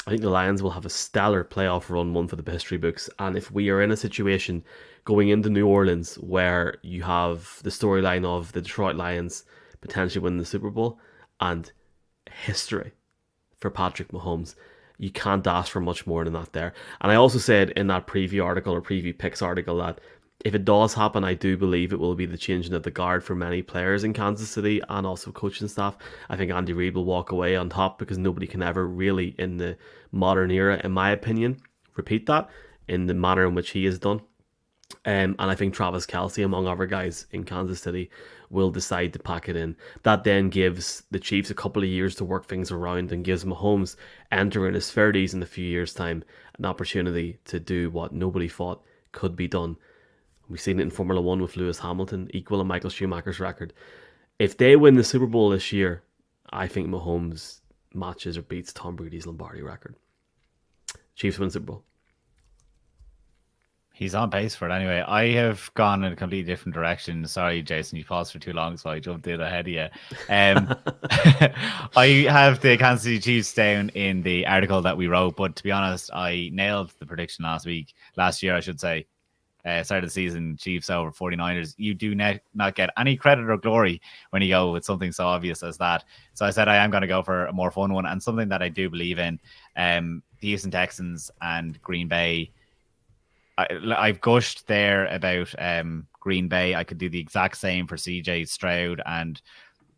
think the Lions will have a stellar playoff run, one for the history books. And if we are in a situation going into New Orleans where you have the storyline of the Detroit Lions potentially winning the Super Bowl and history for Patrick Mahomes, you can't ask for much more than that there. And I also said in that preview picks article that if it does happen, I do believe it will be the changing of the guard for many players in Kansas City and also coaching staff. I think Andy Reid will walk away on top because nobody can ever really, in the modern era, in my opinion, repeat that in the manner in which he has done. And I think Travis Kelce, among other guys in Kansas City, will decide to pack it in. That then gives the Chiefs a couple of years to work things around and gives Mahomes, entering his 30s in a few years' time, an opportunity to do what nobody thought could be done. We've seen it in Formula 1 with Lewis Hamilton, equaling Michael Schumacher's record. If they win the Super Bowl this year, I think Mahomes matches or beats Tom Brady's Lombardi record. Chiefs win Super Bowl. He's on pace for it anyway. I have gone in a completely different direction. Sorry, Jason, you paused for too long, so I jumped in ahead of you. I have the Kansas City Chiefs down in the article that we wrote, but to be honest, I nailed the prediction last year, I should say. Start of the season, Chiefs over 49ers. You do not get any credit or glory when you go with something so obvious as that. So I said I am going to go for a more fun one and something that I do believe in. The Houston Texans and Green Bay. I've gushed there about Green Bay. I could do the exact same for CJ Stroud and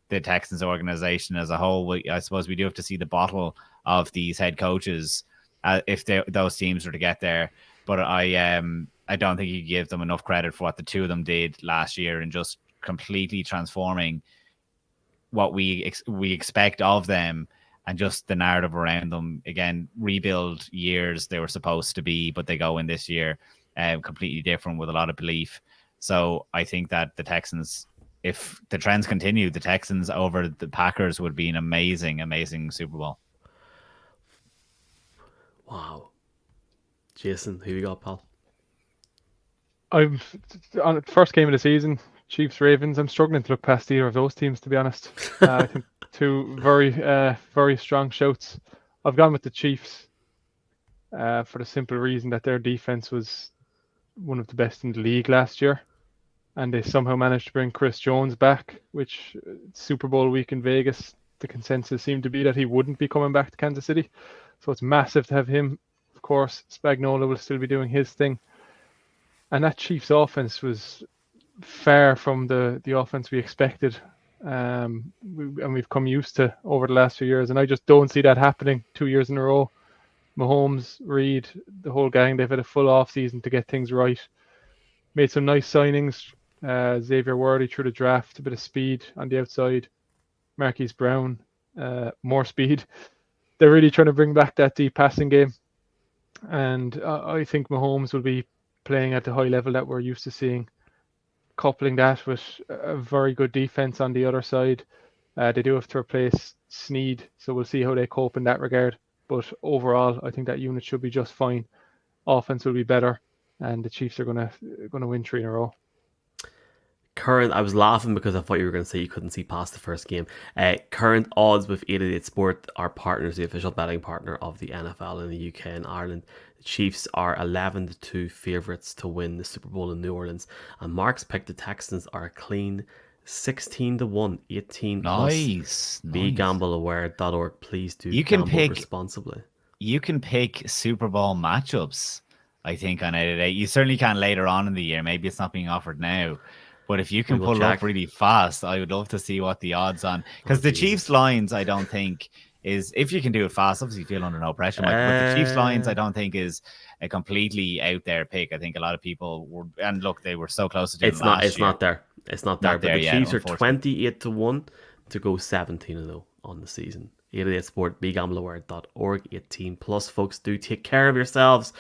the Texans organization as a whole. I suppose we do have to see the bottle of these head coaches if those teams were to get there. But I don't think you give them enough credit for what the two of them did last year and just completely transforming what we expect of them and just the narrative around them. Again, rebuild years they were supposed to be, but they go in this year completely different with a lot of belief. So I think that the Texans, if the trends continue, the Texans over the Packers would be an amazing, amazing Super Bowl. Wow. Jason, who you got, pal? I'm on the first game of the season, Chiefs Ravens. I'm struggling to look past either of those teams, to be honest. I think two very, very strong shouts. I've gone with the Chiefs for the simple reason that their defense was one of the best in the league last year, and they somehow managed to bring Chris Jones back, which Super Bowl week in Vegas, the consensus seemed to be that he wouldn't be coming back to Kansas City. So it's massive to have him. Of course, Spagnuolo will still be doing his thing. And that Chiefs offense was far from the offense we expected. And we've come used to over the last few years. And I just don't see that happening 2 years in a row. Mahomes, Reid, the whole gang, they've had a full off season to get things right. Made some nice signings. Xavier Worthy through the draft, a bit of speed on the outside. Marquise Brown, more speed. They're really trying to bring back that deep passing game. And I think Mahomes will be playing at the high level that we're used to seeing, coupling that with a very good defense on the other side. They do have to replace Snead, so we'll see how they cope in that regard. But overall, I think that unit should be just fine. Offense will be better. and the Chiefs are gonna win 3 in a row. I was laughing because I thought you were going to say you couldn't see past the first game. Current odds with 888 Sport, our partners, the official betting partner of the NFL in the UK and Ireland. The Chiefs are 11-2 favourites to win the Super Bowl in New Orleans, and Mark's picked the Texans are a clean 16-1, 18 plus. Nice. BeGambleAware.org. Please do You can gamble pick responsibly. You can pick Super Bowl matchups, I think, on 888. You certainly can later on in the year. Maybe it's not being offered now. But if you can pull it up really fast, I would love to see what the odds on. Because the Chiefs lines, I don't think is, if you can do it fast, obviously you feel under no pressure, Mike, but the Chiefs lines, I don't think is a completely out there pick. I think a lot of people were, and look, they were so close to doing it's not. It's not there. It's not there. But the Chiefs are 28-1 to go 17-0 on the season. 888 Sport, BeGambleAware.org, 18 plus. Folks, do take care of yourselves.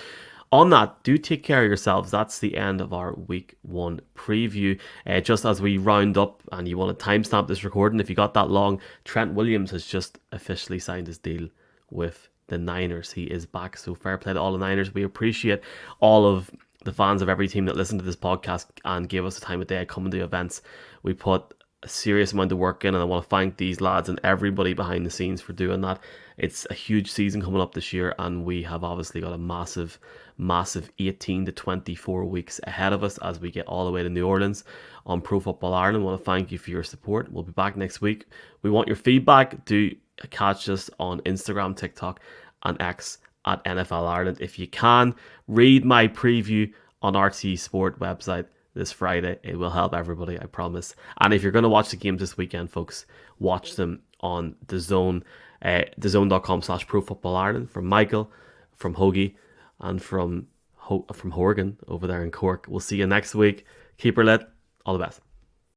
On that, do take care of yourselves. That's the end of our week 1 preview. Just as we round up, and you want to timestamp this recording, if you got that long, Trent Williams has just officially signed his deal with the Niners. He is back, so fair play to all the Niners. We appreciate all of the fans of every team that listen to this podcast and give us the time of day coming to events. We put a serious amount of work in, and I want to thank these lads and everybody behind the scenes for doing that. It's a huge season coming up this year, and we have obviously got a massive 18 to 24 weeks ahead of us as we get all the way to New Orleans on Pro Football Ireland. I want to thank you for your support. We'll be back next week. We want your feedback. Do catch us on Instagram, TikTok, and X at NFL Ireland. If you can, read my preview on RT Sport website this Friday. It will help everybody, I promise. And if you're going to watch the games this weekend, folks, watch them on the Zone, thezone.com/Pro Football Ireland. From Michael, from Hoagie, and from Horgan over there in Cork. We'll see you next week. Keep her lit. All the best.